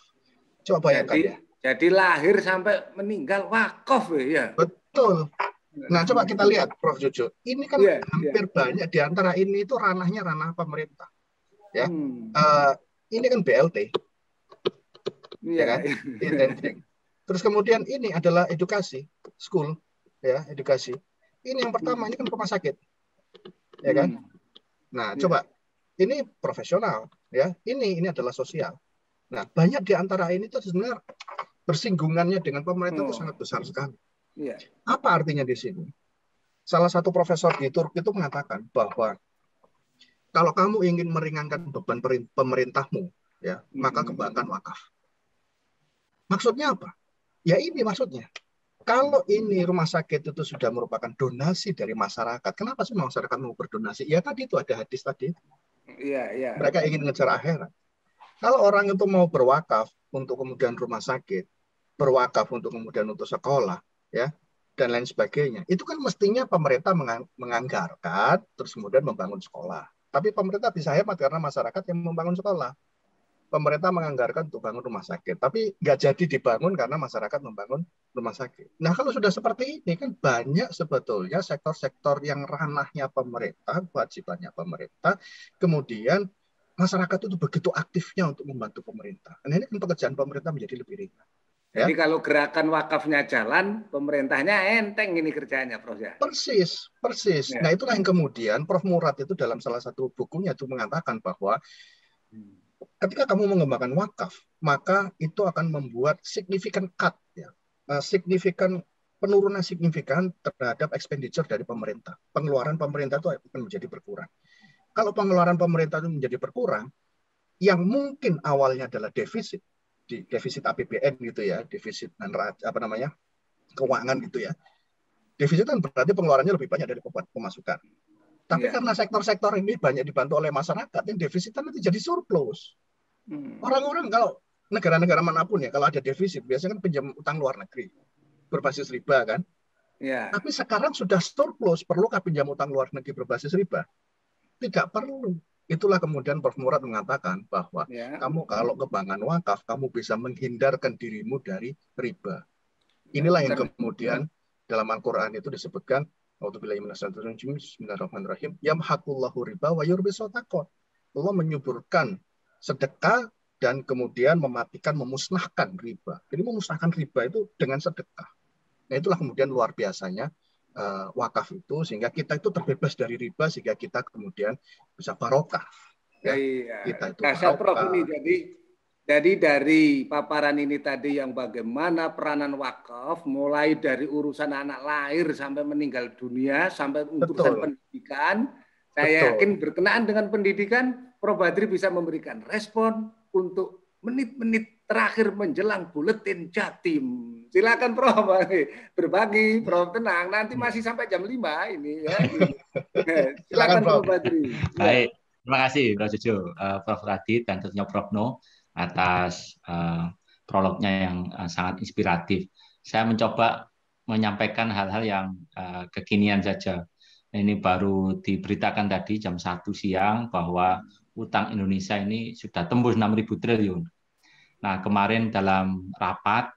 Coba bayangkan ya. Jadi lahir sampai meninggal wakaf ya. Betul. Nah, coba kita lihat Prof. Jojo, ini kan hampir banyak di antara ini itu ranahnya ranah pemerintah. Ya, ini kan BLT, ya kan? Terus kemudian ini adalah edukasi, school, ya edukasi. Ini yang pertama, ini kan rumah sakit, ya kan? Nah, coba ini profesional, ya. Ini adalah sosial. Nah, banyak di antara ini tuh sebenarnya bersinggungannya dengan pemerintah itu sangat besar sekali. Apa artinya di sini? Salah satu profesor di Turki itu mengatakan bahwa kalau kamu ingin meringankan beban pemerintahmu, ya, maka kembangkan wakaf. Maksudnya apa? Ya ini maksudnya. Kalau ini rumah sakit itu sudah merupakan donasi dari masyarakat, kenapa sih masyarakat mau berdonasi? Ya tadi itu ada hadis tadi. Iya. Mereka ingin ngejar akhirat. Kalau orang itu mau berwakaf untuk kemudian rumah sakit, berwakaf untuk kemudian untuk sekolah, ya, dan lain sebagainya, itu kan mestinya pemerintah menganggarkan, terus kemudian membangun sekolah. Tapi pemerintah bisa hemat karena masyarakat yang membangun sekolah. pemerintah menganggarkan untuk bangun rumah sakit, tapi nggak jadi dibangun karena masyarakat membangun rumah sakit. Nah, kalau sudah seperti ini kan banyak sebetulnya sektor-sektor yang ranahnya pemerintah, kewajibannya pemerintah, kemudian masyarakat itu begitu aktifnya untuk membantu pemerintah. Dan ini kan pekerjaan pemerintah menjadi lebih ringan. Jadi kalau gerakan wakafnya jalan, pemerintahnya enteng ini kerjanya, Prof. Ya? Persis. Ya. Nah, itulah yang kemudian Prof. Murad itu dalam salah satu bukunya itu mengatakan bahwa ketika kamu mengembangkan wakaf, maka itu akan membuat significant cut, ya, signifikan penurunan signifikan terhadap expenditure dari pemerintah. Pengeluaran pemerintah itu akan menjadi berkurang. Kalau pengeluaran pemerintah itu menjadi berkurang, yang mungkin awalnya adalah defisit APBN gitu ya, defisit keuangan gitu ya. Defisit kan berarti pengeluarannya lebih banyak dari pemasukan. Tapi karena sektor-sektor ini banyak dibantu oleh masyarakat, yang defisit nanti jadi surplus. Orang-orang kalau negara-negara manapun ya, kalau ada defisit biasanya kan pinjam utang luar negeri berbasis riba kan. Tapi sekarang sudah surplus, perlukah pinjam utang luar negeri berbasis riba? Tidak perlu. Itulah kemudian Prof. Murad mengatakan bahwa kamu kalau ke bankan wakaf, kamu bisa menghindarkan dirimu dari riba. Inilah yang kemudian dalam Al-Quran itu disebutkan, Bismillahirrahmanirrahim, yamhaqullahu riba wa yurbis shadaqat. Allah menyuburkan sedekah dan kemudian memusnahkan riba. Jadi memusnahkan riba itu dengan sedekah. Nah, itulah kemudian luar biasanya wakaf itu, sehingga kita itu terbebas dari riba, sehingga kita kemudian bisa barokah. Ya, kita itu barokah. Jadi dari paparan ini tadi yang bagaimana peranan wakaf, mulai dari urusan anak lahir sampai meninggal dunia, sampai urusan pendidikan, saya yakin berkenaan dengan pendidikan, Prof. Badri bisa memberikan respon untuk menit-menit terakhir menjelang buletin Jatim. Silakan Prof. Berbagi, Prof. Tenang, nanti masih sampai jam 5 ini ya. Silakan Prof. Badri. Baik, terima kasih Prof. Jojo, Prof. Radit dan tentunya Prof. No atas prolognya yang sangat inspiratif. Saya mencoba menyampaikan hal-hal yang kekinian saja. Ini baru diberitakan tadi jam 1 siang bahwa utang Indonesia ini sudah tembus 6.000 triliun. Nah, kemarin dalam rapat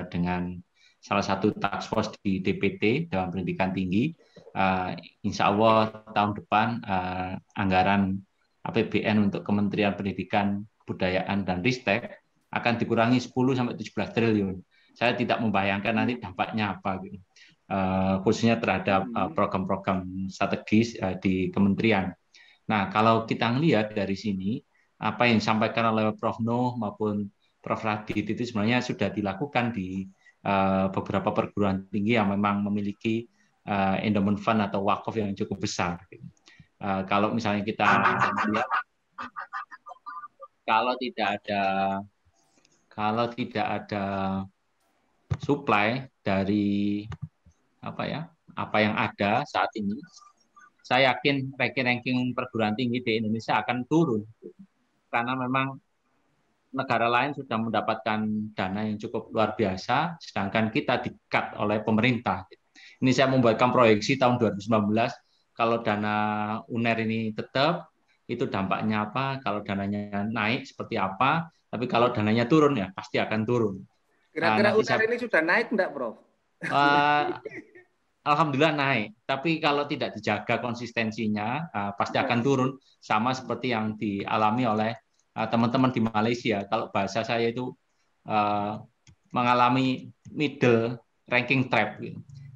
dengan salah satu task force di DPT, Dewan Pendidikan Tinggi, insya Allah tahun depan anggaran APBN untuk Kementerian Pendidikan, Kebudayaan, dan Ristek akan dikurangi 10-17 triliun. Saya tidak membayangkan nanti dampaknya apa, gitu. Khususnya terhadap program-program strategis di kementerian. Nah, kalau kita melihat dari sini, apa yang disampaikan oleh Prof. Noh maupun Prof. Radit itu sebenarnya sudah dilakukan di beberapa perguruan tinggi yang memang memiliki endowment fund atau wakaf yang cukup besar. Kalau misalnya kita lihat, kalau tidak ada supply dari apa yang ada saat ini, saya yakin ranking perguruan tinggi di Indonesia akan turun, karena memang negara lain sudah mendapatkan dana yang cukup luar biasa, sedangkan kita di-cut oleh pemerintah. Ini saya membuatkan proyeksi tahun 2019, kalau dana UNER ini tetap, itu dampaknya apa, kalau dananya naik seperti apa, tapi kalau dananya turun ya pasti akan turun. Kira-kira UNER ini sudah naik enggak, Prof? Alhamdulillah naik, tapi kalau tidak dijaga konsistensinya pasti akan turun, sama seperti yang dialami oleh teman-teman di Malaysia. Kalau bahasa saya itu mengalami middle ranking trap.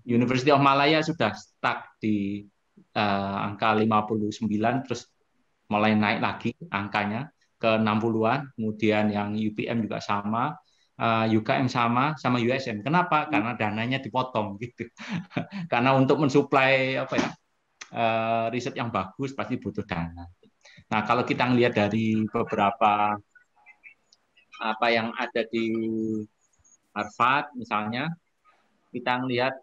University of Malaya sudah stuck di angka 59, terus mulai naik lagi angkanya ke 60-an, kemudian yang UPM juga sama, UKM sama USM. Kenapa? Karena dananya dipotong gitu. Karena untuk mensuplai riset yang bagus pasti butuh dana. Nah, kalau kita melihat dari beberapa apa yang ada di Harvard misalnya, kita melihat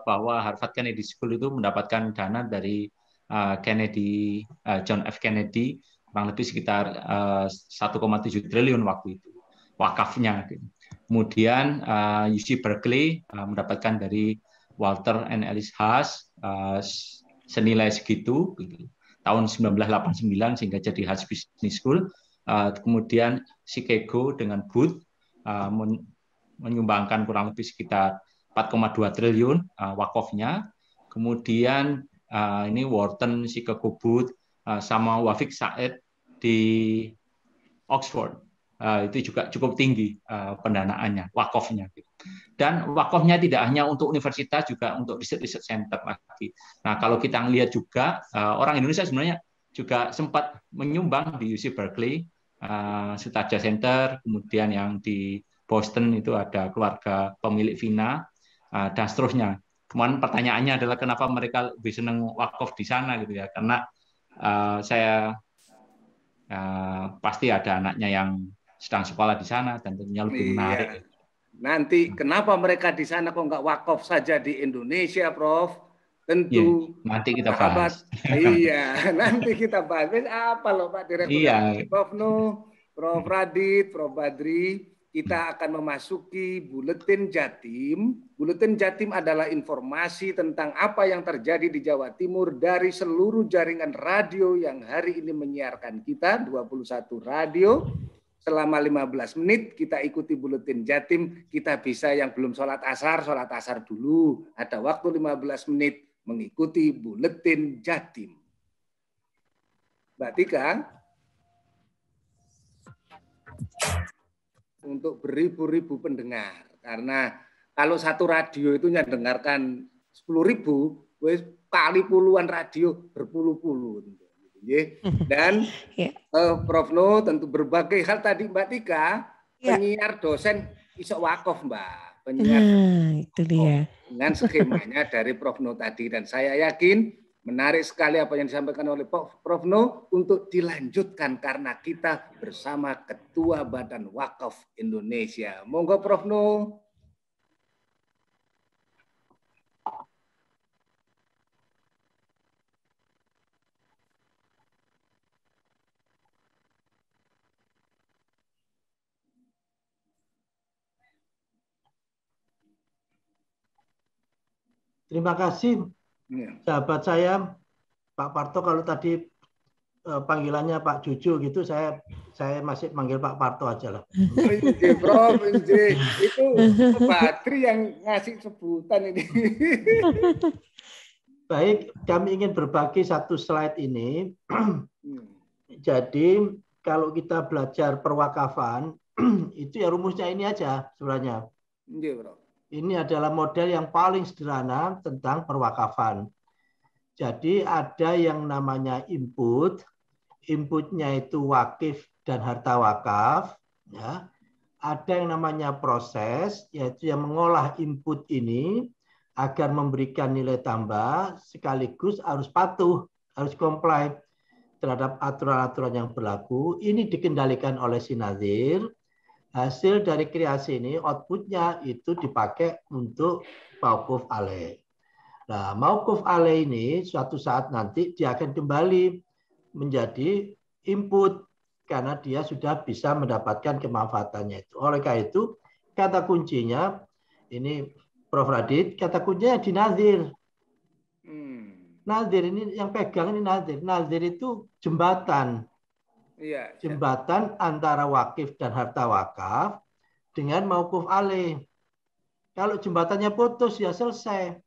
bahwa Harvard Kennedy School itu mendapatkan dana dari John F. Kennedy, kurang lebih sekitar 1,7 triliun waktu itu wakafnya. Kemudian UC Berkeley mendapatkan dari Walter and Alice Haas senilai segitu tahun 1989 sehingga jadi Haas Business School. Kemudian Chicago dengan Booth menyumbangkan kurang lebih sekitar 4,2 triliun wakofnya. Kemudian ini Wharton, Chicago Booth, sama Wafik Said di Oxford. Itu juga cukup tinggi pendanaannya, wakofnya. Dan wakofnya tidak hanya untuk universitas, juga untuk research center lagi. Nah, kalau kita lihat juga, orang Indonesia sebenarnya juga sempat menyumbang di UC Berkeley, Sutaja Center, kemudian yang di Boston itu ada keluarga pemilik Vina, dan seterusnya. Kemudian pertanyaannya adalah kenapa mereka lebih senang wakaf di sana gitu ya? Karena saya pasti ada anaknya yang sedang sekolah di sana dan tentunya lebih menarik. Iya. Nanti kenapa mereka di sana kok nggak wakaf saja di Indonesia, Prof? Tentu nanti kita bahas. Iya, nanti kita bahas. Apa loh Pak Direktur? Iya. Prof Nuh, Prof Radit, Prof Badri, kita akan memasuki Buletin Jatim. Buletin Jatim adalah informasi tentang apa yang terjadi di Jawa Timur dari seluruh jaringan radio yang hari ini menyiarkan kita, 21 radio. Selama 15 menit kita ikuti Buletin Jatim. Kita bisa yang belum sholat asar dulu. Ada waktu 15 menit mengikuti Buletin Jatim. Mbak Tika, untuk beribu-ribu pendengar. Karena kalau satu radio itu yang dengarkan 10.000, kali puluhan radio berpuluh-puluh. Dan Prof Nuh tentu berbagai hal tadi Mbak Tika, penyiar dosen iso wakaf Mbak. Penyiar itu dia. Dengan skemanya dari Prof Nuh tadi. Dan saya yakin menarik sekali apa yang disampaikan oleh Prof Nuh untuk dilanjutkan karena kita bersama Ketua Badan Wakaf Indonesia. Monggo Prof Nuh. Terima kasih sahabat saya Pak Parto. Kalau tadi panggilannya Pak Juju gitu, saya masih manggil Pak Parto aja lah. Prof, itu Badri yang ngasih sebutan ini. Baik, kami ingin berbagi satu slide ini. Jadi kalau kita belajar perwakafan, itu ya rumusnya ini aja sebenarnya. Ini adalah model yang paling sederhana tentang perwakafan. Jadi ada yang namanya input, inputnya itu wakif dan harta wakaf. Ya. Ada yang namanya proses, yaitu yang mengolah input ini agar memberikan nilai tambah, sekaligus harus patuh, harus comply terhadap aturan-aturan yang berlaku. Ini dikendalikan oleh si nazir. Hasil dari kreasi ini, outputnya itu dipakai untuk mauquf alaih. Nah, mauquf alaih ini suatu saat nanti dia akan kembali menjadi input karena dia sudah bisa mendapatkan kemanfaatannya itu. Oleh karena itu, kata kuncinya ini Prof Radit, kata kuncinya di nazir. Nazir ini yang pegang ini nazir. Nazir itu jembatan. Jembatan antara wakif dan harta wakaf dengan mauquf alaih. Kalau jembatannya putus ya selesai.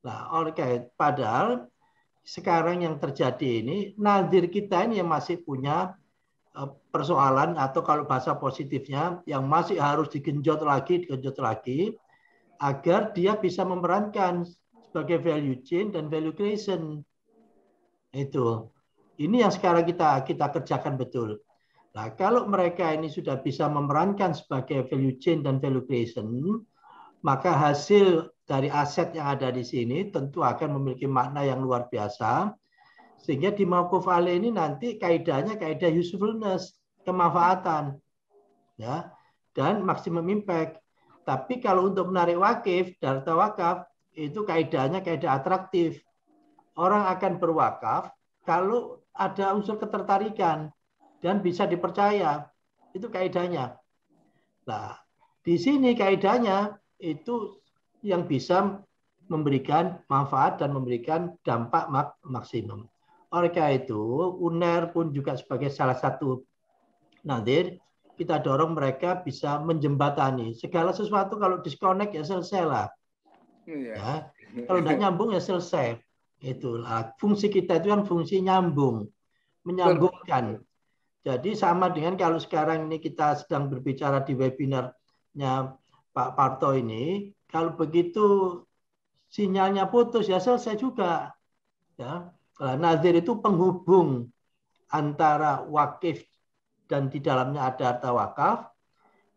Nah, padahal sekarang yang terjadi ini nazir kita ini yang masih punya persoalan atau kalau bahasa positifnya yang masih harus digenjot lagi agar dia bisa memerankan sebagai value chain dan value creation. Itu. Ini yang sekarang kita kerjakan betul. Nah, kalau mereka ini sudah bisa memerankan sebagai value chain dan value creation, maka hasil dari aset yang ada di sini tentu akan memiliki makna yang luar biasa. Sehingga di mauquf alaih ini nanti kaidahnya kaidah usefulness, kemanfaatan. Ya, dan maksimum impact. Tapi kalau untuk menarik wakif, harta wakaf, itu kaidahnya kaidah atraktif. Orang akan berwakaf kalau ada unsur ketertarikan dan bisa dipercaya. Itu kaidahnya. Nah, di sini kaidahnya itu yang bisa memberikan manfaat dan memberikan dampak maksimum. Oleh karena itu, UNER pun juga sebagai salah satu nadir, kita dorong mereka bisa menjembatani segala sesuatu. Kalau disconnect ya selesai lah. Ya. Kalau tidak nyambung ya selesai. Itulah fungsi kita itu kan fungsi nyambung, menyambungkan. Jadi sama dengan kalau sekarang ini kita sedang berbicara di webinarnya Pak Parto ini, kalau begitu sinyalnya putus ya selesai juga. Ya. Nadir itu penghubung antara wakif dan di dalamnya ada harta wakaf,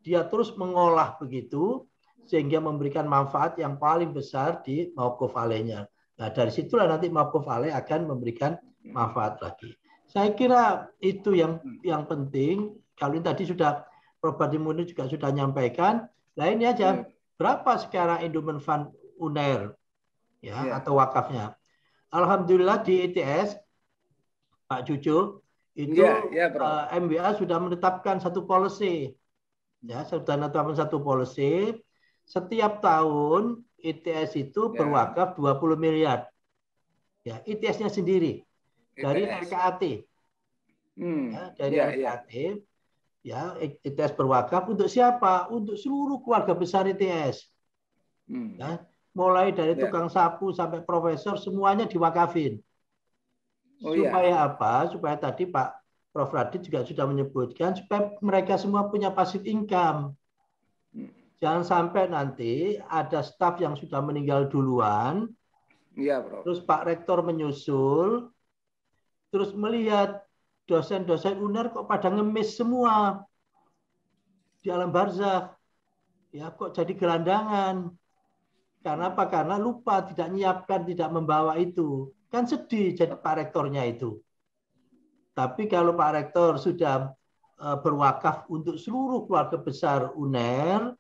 dia terus mengolah begitu sehingga memberikan manfaat yang paling besar di mauquf alaihnya. Nah, dari situlah nanti mauquf alaih akan memberikan manfaat lagi. Saya kira itu yang penting. Kalau ini tadi sudah Prof. Badri Munir juga sudah nyampaikan. Nah, ini aja berapa sekarang endowment fund UNER ya atau wakafnya. Alhamdulillah di ITS Pak Cucu itu MWA sudah menetapkan satu policy. Ya, sudah menetapkan satu policy. Setiap tahun ITS itu berwakaf 20 miliar. Ya, ITS-nya sendiri dari RKAT. Ya, dari RKAT. Ya, ITS berwakaf untuk siapa? Untuk seluruh keluarga besar ITS. Ya, mulai dari tukang sapu sampai profesor semuanya diwakafin. Supaya apa? Supaya tadi Pak Prof. Radit juga sudah menyebutkan supaya mereka semua punya passive income. Jangan sampai nanti ada staf yang sudah meninggal duluan, terus Pak Rektor menyusul, terus melihat dosen-dosen UNER kok pada ngemis semua di alam barzakh, ya kok jadi gelandangan. Karena apa? Karena lupa, tidak menyiapkan, tidak membawa itu. Kan sedih jadi Pak Rektornya itu. Tapi kalau Pak Rektor sudah berwakaf untuk seluruh keluarga besar UNER,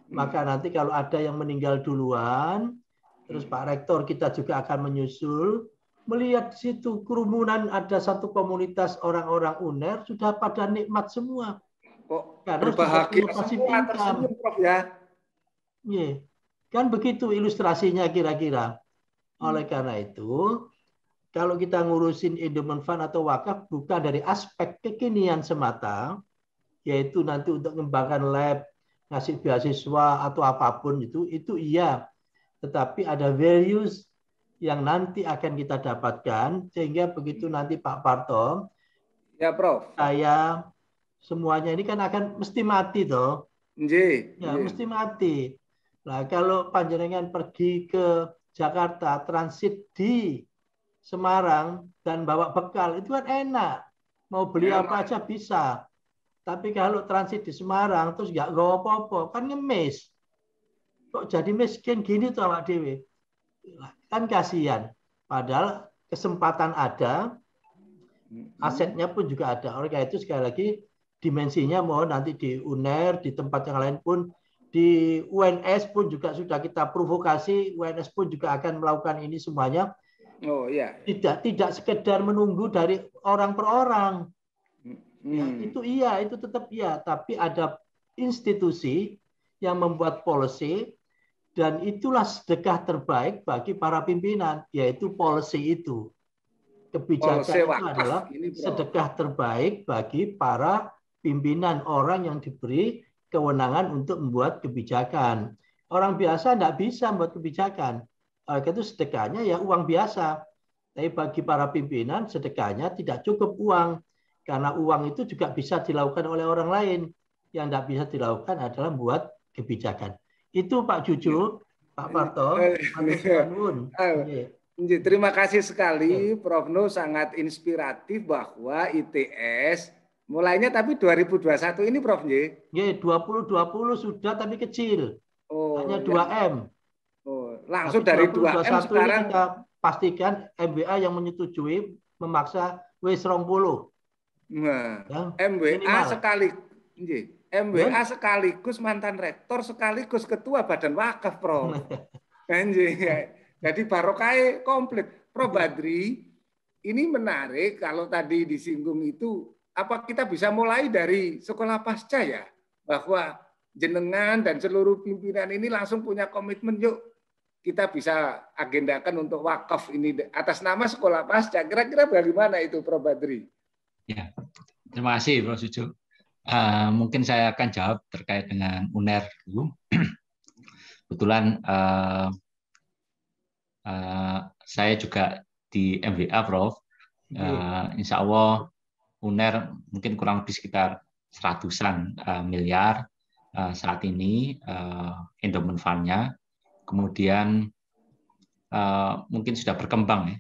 maka nanti kalau ada yang meninggal duluan, terus Pak Rektor kita juga akan menyusul, melihat di situ kerumunan ada satu komunitas orang-orang UNER sudah pada nikmat semua. Karena berbahagia semua tersenyum, Prof ya. Yeah. Kan begitu ilustrasinya kira-kira. Oleh karena itu, kalau kita ngurusin endowment fund atau wakaf bukan dari aspek kekinian semata, yaitu nanti untuk mengembangkan lab, ngasih beasiswa atau apapun itu iya. Tetapi ada values yang nanti akan kita dapatkan, sehingga begitu nanti Pak Parto, ya Prof, saya semuanya ini kan akan mesti mati toh. Ya, mesti mati. Nah, kalau panjenengan pergi ke Jakarta, transit di Semarang dan bawa bekal, itu kan enak. Mau beli apa aja bisa. Tapi kalau transit di Semarang terus nggak gawa apa-apa, kan ngemis. Kok jadi miskin gini tuh Pak Dewi? Kan kasihan. Padahal kesempatan ada, asetnya pun juga ada. Oleh karena itu sekali lagi dimensinya mau nanti di UNER, di tempat yang lain pun, di UNS pun juga sudah kita provokasi, UNS pun juga akan melakukan ini semuanya. Tidak sekedar menunggu dari orang per orang. Ya, itu tetap iya, tapi ada institusi yang membuat policy dan itulah sedekah terbaik bagi para pimpinan, yaitu policy itu. Kebijakan itu adalah sedekah terbaik bagi para pimpinan, orang yang diberi kewenangan untuk membuat kebijakan. Orang biasa tidak bisa membuat kebijakan. Itu sedekahnya ya uang biasa. Tapi bagi para pimpinan sedekahnya tidak cukup uang. Karena uang itu juga bisa dilakukan oleh orang lain. Yang tidak bisa dilakukan adalah membuat kebijakan. Itu Pak Cucu, Pak Parto. Terima kasih sekali Prof. No, sangat inspiratif bahwa ITS mulainya tapi 2021 ini Prof. 2020 sudah tapi kecil. Hanya 2M. Langsung dari 2M sekarang kita pastikan MWA yang menyetujui memaksa W20. Nah, MWA sekaligus mantan rektor sekaligus ketua Badan Wakaf, Prof. Jadi barokah komplit. Prof. Badri, ini menarik kalau tadi disinggung itu, apa kita bisa mulai dari sekolah pasca ya? Bahwa jenengan dan seluruh pimpinan ini langsung punya komitmen, yuk kita bisa agendakan untuk wakaf ini atas nama Sekolah Pasca. Kira-kira bagaimana itu, Prof. Badri? Ya, terima kasih, Prof. Sujo. Mungkin saya akan jawab terkait dengan UNER dulu. Kebetulan saya juga di MWA, Prof. Insya Allah UNER mungkin kurang lebih sekitar 100-an miliar saat ini endowment fund-nya. Kemudian mungkin sudah berkembang ya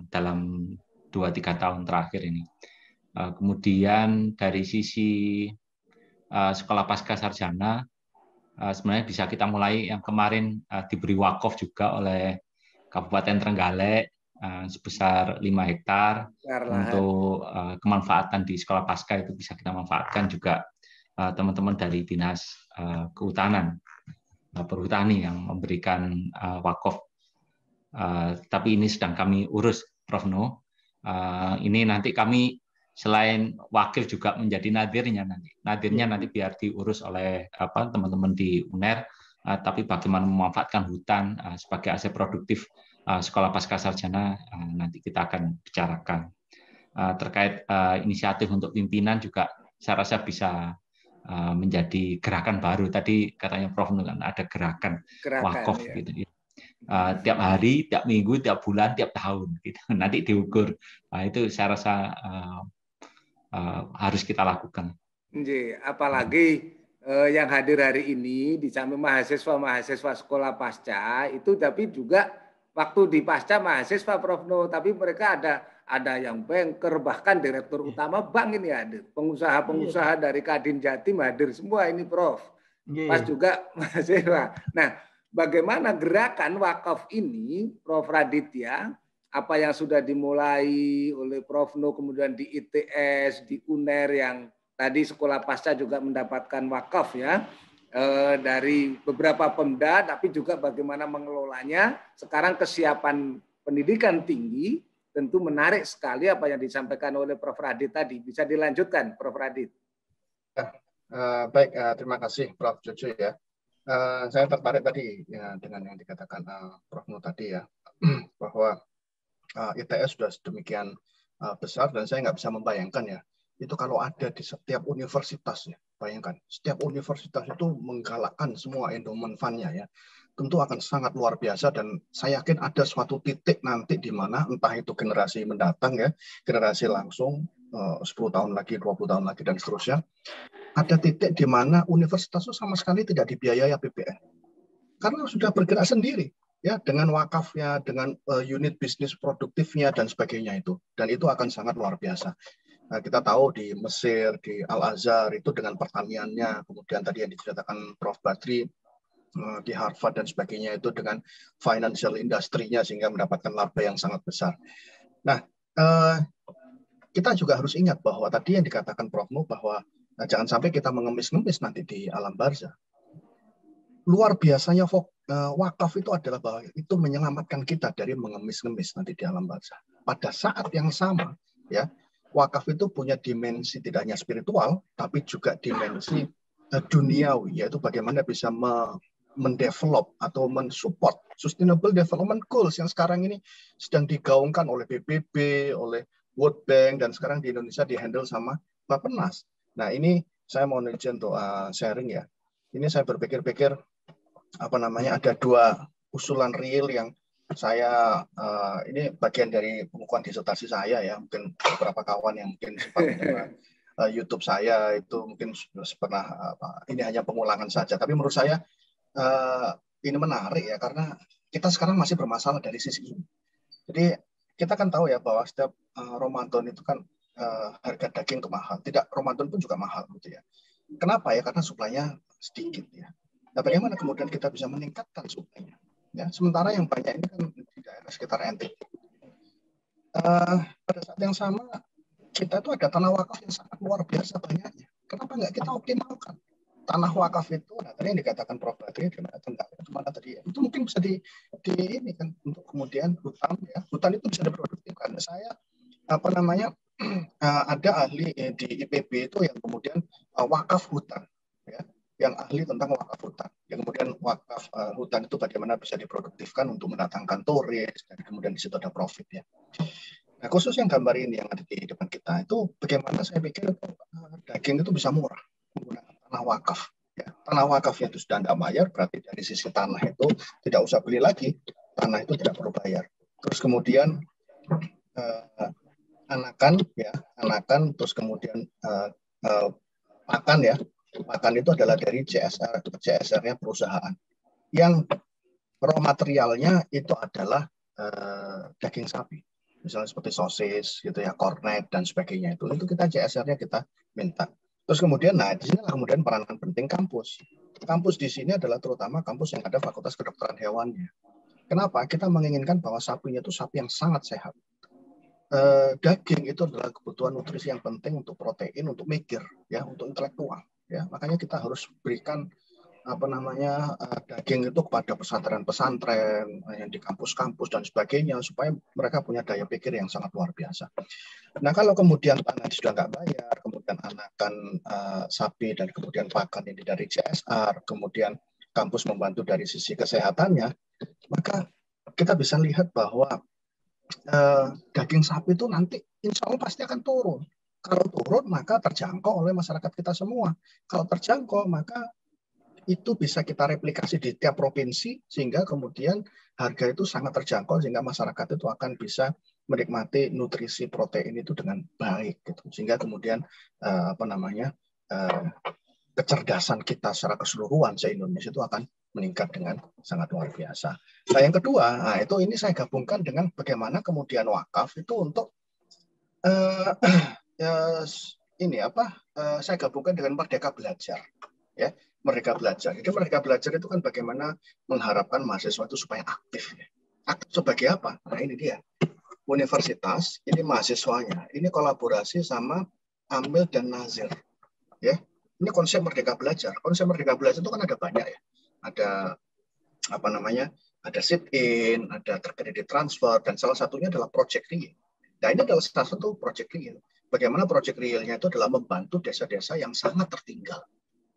dalam 2-3 tahun terakhir ini. Kemudian dari sisi sekolah pasca sarjana sebenarnya bisa kita mulai yang kemarin diberi wakaf juga oleh Kabupaten Trenggalek sebesar 5 hektar untuk kemanfaatan di sekolah pasca itu bisa kita manfaatkan juga teman-teman dari Dinas Kehutanan, Perhutani yang memberikan wakaf. Tapi ini sedang kami urus, Prof. No. Ini nanti kami selain wakil juga menjadi nadirnya nanti. Nadirnya nanti biar diurus oleh teman-teman di UNER, tapi bagaimana memanfaatkan hutan sebagai aset produktif sekolah pasca sarjana nanti kita akan bicarakan. Terkait inisiatif untuk pimpinan juga saya rasa bisa menjadi gerakan baru. Tadi katanya Prof. kan ada gerakan wakaf ya. Gitu. Tiap hari, tiap minggu, tiap bulan, tiap tahun, gitu. Nanti diukur. Itu saya rasa harus kita lakukan. Apalagi yang hadir hari ini di samping mahasiswa sekolah pasca itu, tapi juga waktu di pasca mahasiswa, Prof. No, tapi mereka ada yang banker, bahkan direktur utama bank ini hadir, pengusaha-pengusaha dari Kadin Jatim hadir semua ini, Prof. Pas juga mahasiswa. Nah, bagaimana gerakan wakaf ini, Prof. Raditya, apa yang sudah dimulai oleh Prof. No, kemudian di ITS, di UNER yang tadi sekolah pasca juga mendapatkan wakaf ya, dari beberapa Pemda, tapi juga bagaimana mengelolanya. Sekarang kesiapan pendidikan tinggi, tentu menarik sekali apa yang disampaikan oleh Prof. Radit tadi. Bisa dilanjutkan, Prof. Radit. Baik, terima kasih Prof. Jojo ya. Saya tertarik tadi ya, dengan yang dikatakan Prof. No tadi ya, bahwa ITS sudah sedemikian besar dan saya nggak bisa membayangkan ya, itu kalau ada di setiap universitas ya, bayangkan setiap universitas itu menggalakkan semua endowment fund-nya ya, tentu akan sangat luar biasa. Dan saya yakin ada suatu titik nanti di mana entah itu generasi mendatang ya, generasi langsung 10 tahun lagi, 20 tahun lagi dan seterusnya, ada titik di mana universitas itu sama sekali tidak dibiayai APBN karena sudah bergerak sendiri ya, dengan wakafnya, dengan unit bisnis produktifnya dan sebagainya itu, dan itu akan sangat luar biasa. Nah, kita tahu di Mesir, di Al-Azhar itu dengan pertaniannya, kemudian tadi yang diceritakan Prof. Badri di Harvard dan sebagainya itu dengan financial industry-nya sehingga mendapatkan laba yang sangat besar. Nah, kita juga harus ingat bahwa tadi yang dikatakan Prof. No bahwa jangan sampai kita mengemis-ngemis nanti di alam barzah. Luar biasanya wakaf itu adalah bahwa itu menyelamatkan kita dari mengemis-ngemis nanti di alam barzah. Pada saat yang sama, ya, wakaf itu punya dimensi tidak hanya spiritual, tapi juga dimensi duniawi, yaitu bagaimana bisa mendevelop atau mensupport Sustainable Development Goals yang sekarang ini sedang digaungkan oleh PBB, oleh World Bank, dan sekarang di Indonesia dihandle sama Bappenas. Nah, ini saya mau izin untuk sharing ya. Ini saya berpikir-pikir ada 2 usulan real yang saya ini bagian dari pengukuhan disertasi saya ya, mungkin beberapa kawan yang mungkin sempat mendengar YouTube saya itu mungkin pernah ini hanya pengulangan saja, tapi menurut saya ini menarik ya, karena kita sekarang masih bermasalah dari sisi ini. Jadi kita kan tahu ya bahwa setiap Ramadan itu kan harga daging itu mahal, tidak Ramadan pun juga mahal gitu ya. Kenapa ya? Karena suplainya sedikit ya. Nah, bagaimana kemudian kita bisa meningkatkan suplainya? Ya, sementara yang banyak ini kan di daerah sekitar NTT. Pada saat yang sama kita itu ada tanah wakaf yang sangat luar biasa banyaknya. Kenapa nggak kita optimalkan tanah wakaf itu? Nah, tadi yang dikatakan Prof. Badri kemana tadi? Itu mungkin bisa di ini kan untuk kemudian hutan ya. Hutan itu bisa diproduktifkan. Saya ada ahli di IPB itu yang kemudian wakaf hutan. Ya. yang ahli tentang wakaf hutan. Yang kemudian wakaf hutan itu bagaimana bisa diproduktifkan untuk mendatangkan turis, dan kemudian di situ ada profit ya. Nah, khusus yang gambar ini yang ada di depan kita itu bagaimana saya pikir daging itu bisa murah menggunakan tanah wakaf. Ya, tanah wakafnya itu sudah tidak bayar, berarti dari sisi tanah itu tidak usah beli lagi, tanah itu tidak perlu bayar. Terus kemudian anakan, terus kemudian pakan ya, pakan itu adalah dari CSR-nya perusahaan. Yang raw materialnya itu adalah daging sapi. Misalnya seperti sosis gitu ya, kornet dan sebagainya itu kita CSR-nya kita minta. Terus kemudian di sini kemudian peranan penting kampus. Kampus di sini adalah terutama kampus yang ada fakultas kedokteran hewannya. Kenapa? Kita menginginkan bahwa sapinya itu sapi yang sangat sehat. Daging itu adalah kebutuhan nutrisi yang penting untuk protein, untuk mikir ya, untuk intelektual ya. Makanya kita harus berikan daging itu kepada pesantren-pesantren yang di kampus-kampus dan sebagainya supaya mereka punya daya pikir yang sangat luar biasa. Nah, kalau kemudian tanah sudah nggak bayar, kemudian anakan sapi dan kemudian pakan ini dari CSR, kemudian kampus membantu dari sisi kesehatannya, maka kita bisa lihat bahwa daging sapi itu nanti insya Allah pasti akan turun. Kalau turun maka terjangkau oleh masyarakat kita semua. Kalau terjangkau maka itu bisa kita replikasi di tiap provinsi sehingga kemudian harga itu sangat terjangkau sehingga masyarakat itu akan bisa menikmati nutrisi protein itu dengan baik gitu. Sehingga kemudian kecerdasan kita secara keseluruhan se-Indonesia itu akan meningkat dengan sangat luar biasa. Nah, yang kedua, ini saya gabungkan dengan bagaimana kemudian wakaf itu untuk saya gabungkan dengan Merdeka Belajar ya. Merdeka Belajar. Jadi Merdeka Belajar itu kan bagaimana mengharapkan mahasiswa itu supaya aktif. Ya. Aktif sebagai apa? Nah ini dia. Universitas, ini mahasiswanya. Ini kolaborasi sama Amil dan Nazir. Ya. Ini konsep Merdeka Belajar. Konsep Merdeka Belajar itu kan ada banyak ya. Ada ada sit-in, ada terkredit transfer, dan salah satunya adalah Project Real. Nah ini adalah salah satu Project Real. Bagaimana Project Real-nya itu adalah membantu desa-desa yang sangat tertinggal.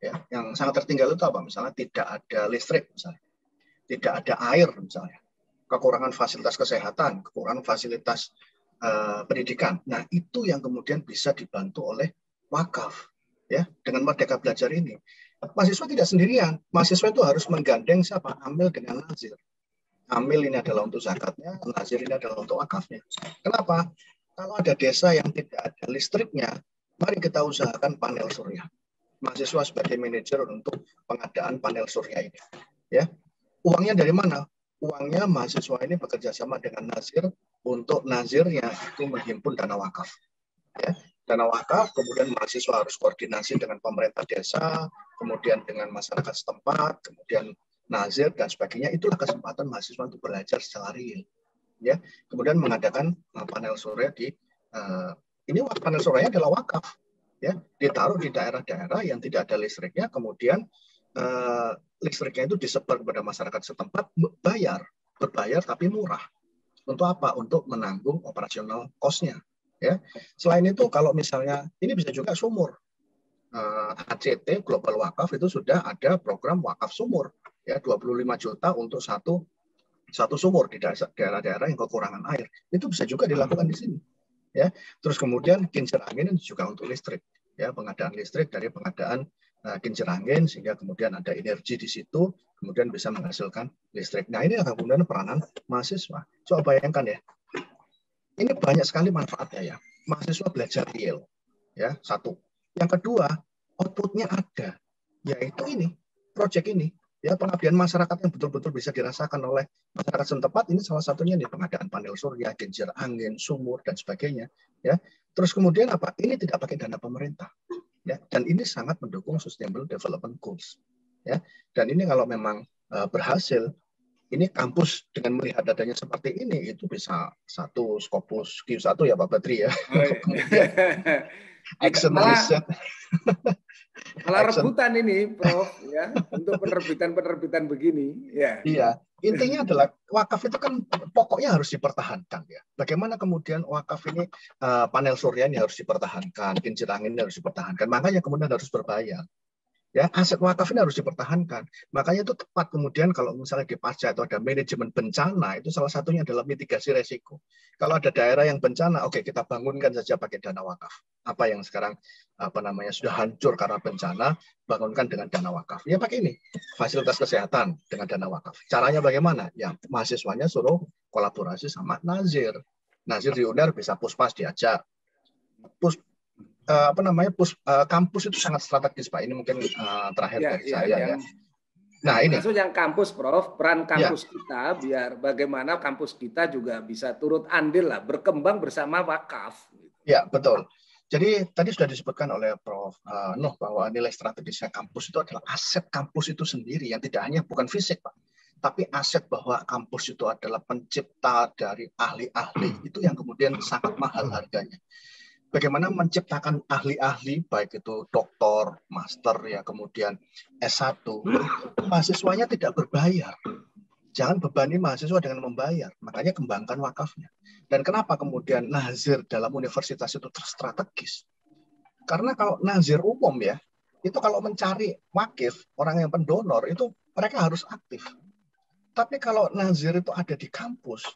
Ya, yang sangat tertinggal itu apa? Misalnya tidak ada listrik, misalnya, tidak ada air, misalnya, kekurangan fasilitas kesehatan, kekurangan fasilitas pendidikan. Nah, itu yang kemudian bisa dibantu oleh wakaf, ya, dengan Merdeka Belajar ini. Mahasiswa tidak sendirian, mahasiswa itu harus menggandeng siapa? Amil dengan Nazir. Amil ini adalah untuk zakatnya, Nazir ini adalah untuk wakafnya. Kenapa? Kalau ada desa yang tidak ada listriknya, mari kita usahakan panel surya. Mahasiswa sebagai manajer untuk pengadaan panel surya ini. Ya, uangnya dari mana? Uangnya mahasiswa ini bekerja sama dengan Nazir untuk Nazirnya itu menghimpun dana wakaf. Ya, dana wakaf, kemudian mahasiswa harus koordinasi dengan pemerintah desa, kemudian dengan masyarakat setempat, kemudian Nazir dan sebagainya. Itulah kesempatan mahasiswa untuk belajar secara real. Ya, kemudian mengadakan panel surya di ini panel suryanya adalah wakaf. Ya, ditaruh di daerah-daerah yang tidak ada listriknya, kemudian listriknya itu disebar kepada masyarakat setempat, berbayar tapi murah. Untuk apa? Untuk menanggung operasional cost-nya. Ya. Selain itu, kalau misalnya ini bisa juga sumur. ACT Global Wakaf itu sudah ada program wakaf sumur, ya 25 juta untuk satu sumur di daerah-daerah yang kekurangan air. Itu bisa juga dilakukan di sini. Ya, terus kemudian kincir angin juga untuk listrik, ya pengadaan listrik dari pengadaan kincir angin sehingga kemudian ada energi di situ, kemudian bisa menghasilkan listrik. Nah ini akan kemudian peranan mahasiswa. Coba bayangkan ya, ini banyak sekali manfaatnya ya. Mahasiswa belajar real, ya satu. Yang kedua, outputnya ada, yaitu ini, proyek ini. Ya, pengabdian masyarakat yang betul-betul bisa dirasakan oleh masyarakat setempat ini salah satunya nih pengadaan panel surya, kincir angin, sumur dan sebagainya. Ya, terus kemudian apa? Ini tidak pakai dana pemerintah. Ya, dan ini sangat mendukung Sustainable Development Goals. Ya, dan ini kalau memang berhasil, ini kampus dengan melihat adanya seperti ini itu bisa satu Scopus Q1 ya Pak Badri ya. Kemudian action riset. Malah rebutan ini, Prof, ya, untuk penerbitan begini, ya. Iya, intinya adalah wakaf itu kan pokoknya harus dipertahankan ya. Bagaimana kemudian wakaf ini panel surya ini harus dipertahankan, kincir angin ini harus dipertahankan, makanya kemudian harus berbayar. Ya, aset wakaf ini harus dipertahankan. Makanya itu tepat kemudian kalau misalnya di pajak atau ada manajemen bencana, itu salah satunya adalah mitigasi resiko. Kalau ada daerah yang bencana, oke, kita bangunkan saja pakai dana wakaf. Apa yang sekarang sudah hancur karena bencana, bangunkan dengan dana wakaf. Ya pakai ini, fasilitas kesehatan dengan dana wakaf. Caranya bagaimana? Ya mahasiswanya suruh kolaborasi sama Nazir. Nazir di UNER bisa Puspas diajak. Kampus itu sangat strategis, Pak. Ini mungkin terakhir dari saya ya. Nah, ini maksud yang kampus, Prof, peran kampus kita biar bagaimana kampus kita juga bisa turut andil lah, berkembang bersama wakaf. Ya, betul. Jadi tadi sudah disebutkan oleh Prof. Nuh bahwa nilai strategisnya kampus itu adalah aset kampus itu sendiri yang tidak hanya bukan fisik, Pak, tapi aset bahwa kampus itu adalah pencipta dari ahli-ahli itu yang kemudian sangat mahal harganya. Bagaimana menciptakan ahli-ahli, baik itu doktor, master, ya kemudian S1, mahasiswanya tidak berbayar. Jangan bebani mahasiswa dengan membayar, makanya kembangkan wakafnya. Dan kenapa kemudian nazir dalam universitas itu strategis? Karena kalau nazir umum ya, itu kalau mencari wakif, orang yang pendonor, itu mereka harus aktif. Tapi kalau nazir itu ada di kampus,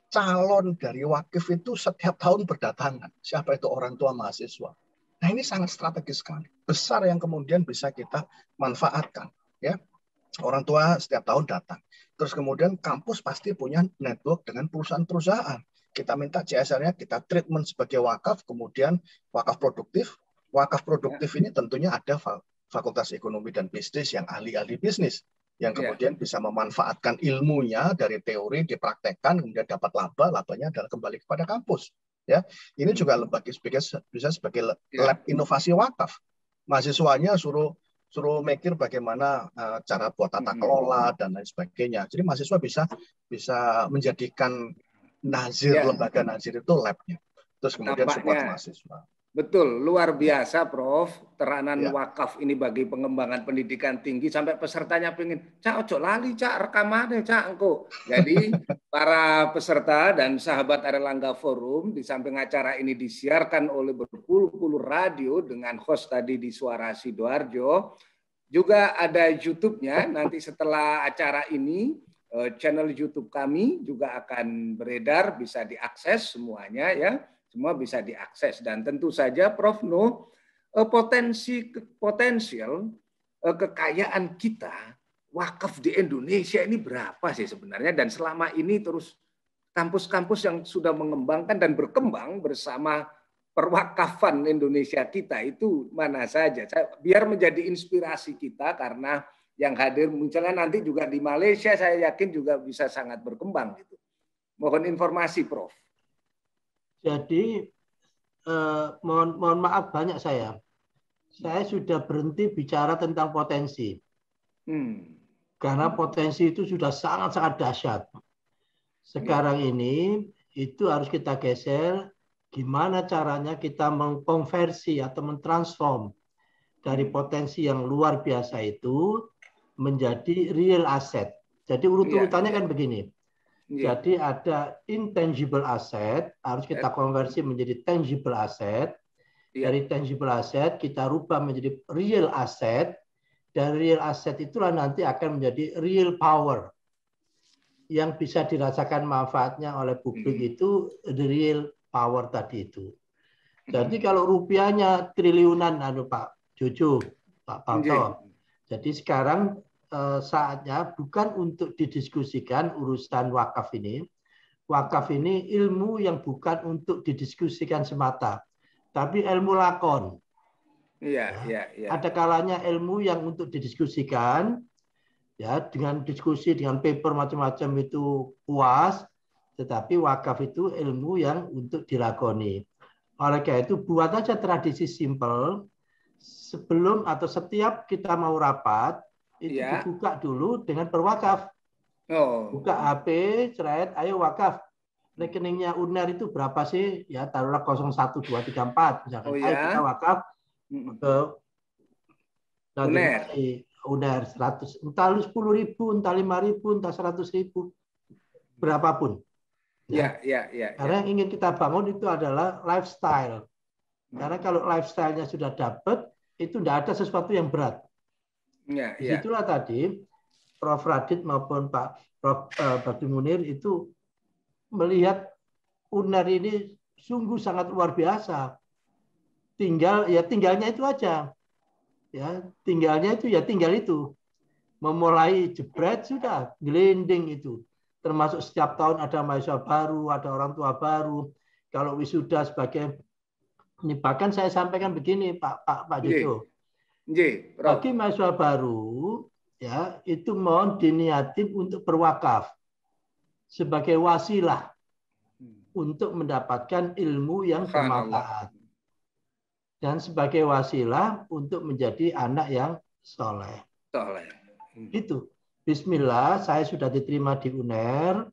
calon dari wakif itu setiap tahun berdatangan. Siapa itu? Orang tua mahasiswa. Nah, ini sangat strategis sekali. Besar yang kemudian bisa kita manfaatkan. Ya, orang tua setiap tahun datang. Terus kemudian kampus pasti punya network dengan perusahaan-perusahaan. Kita minta CSR-nya, kita treatment sebagai wakaf, kemudian wakaf produktif. Wakaf produktif ini tentunya ada Fakultas Ekonomi dan Bisnis yang ahli-ahli bisnis, yang kemudian bisa memanfaatkan ilmunya dari teori dipraktekkan, kemudian dapat laba, labanya adalah kembali kepada kampus. Ya, ini juga bisa sebagai lab inovasi wakaf. Mahasiswanya suruh mikir bagaimana cara buat tata kelola dan lain sebagainya. Jadi mahasiswa bisa menjadikan nazir, lembaga nazir itu labnya. Terus kemudian support mahasiswa. Betul, luar biasa, Prof. Teranan wakaf ini bagi pengembangan pendidikan tinggi sampai pesertanya pengen, Cak, ojo lali, Cak, rekamannya, Cak, engko. Jadi para peserta dan sahabat Airlangga Forum, di samping acara ini disiarkan oleh berpuluh-puluh radio dengan host tadi di Suara Sidoarjo, juga ada YouTube-nya. Nanti setelah acara ini, channel YouTube kami juga akan beredar, bisa diakses semuanya ya. Semua bisa diakses dan tentu saja Prof. Nuh, potensial kekayaan kita wakaf di Indonesia ini berapa sih sebenarnya, dan selama ini terus kampus-kampus yang sudah mengembangkan dan berkembang bersama perwakafan Indonesia kita itu mana saja, biar menjadi inspirasi kita, karena yang hadir misalnya nanti juga di Malaysia saya yakin juga bisa sangat berkembang gitu. Mohon informasi, Prof. Jadi mohon maaf banyak saya sudah berhenti bicara tentang potensi. Karena potensi itu sudah sangat-sangat dahsyat. Sekarang ini itu harus kita geser gimana caranya kita mengkonversi atau mentransform dari potensi yang luar biasa itu menjadi real asset. Jadi urut-urutannya kan begini. Jadi ada intangible asset, harus kita konversi menjadi tangible asset. Dari tangible asset kita rubah menjadi real asset. Dari real asset itulah nanti akan menjadi real power. Yang bisa dirasakan manfaatnya oleh publik itu the real power tadi itu. Jadi kalau rupiahnya triliunan, Pak Jojo, Pak Palto. Jadi sekarang saatnya bukan untuk didiskusikan urusan wakaf ini. Wakaf ini ilmu yang bukan untuk didiskusikan semata, tapi ilmu lakon. Ada kalanya ilmu yang untuk didiskusikan, ya dengan diskusi, dengan paper macam-macam itu puas, tetapi wakaf itu ilmu yang untuk dilakoni. Oleh karena itu buat aja tradisi simple, sebelum atau setiap kita mau rapat, itu dibuka dulu dengan berwakaf. Buka HP, ceret, ayo wakaf. Rekeningnya UNER itu berapa sih? Ya taruhlah 01234 misalkan. Ayo kita wakaf ke UNER 100, entah 10.000, entah 5.000, entah 100.000, berapapun. Karena yang ingin kita bangun itu adalah lifestyle. Karena kalau lifestyle-nya sudah dapat, itu tidak ada sesuatu yang berat. Disitulah tadi Prof. Radit maupun Pak Prof. Bakti Munir itu melihat UNER ini sungguh sangat luar biasa. Tinggalnya itu aja. Ya, tinggal itu. Memulai jebret sudah, gelinding itu. Termasuk setiap tahun ada mahasiswa baru, ada orang tua baru. Kalau wisuda sebagai ini, bahkan saya sampaikan begini Pak Jojo. Bagi mahasiswa baru ya itu mohon diniatin untuk berwakaf sebagai wasilah untuk mendapatkan ilmu yang bermanfaat dan sebagai wasilah untuk menjadi anak yang soleh. Itu. Bismillah, saya sudah diterima di UNER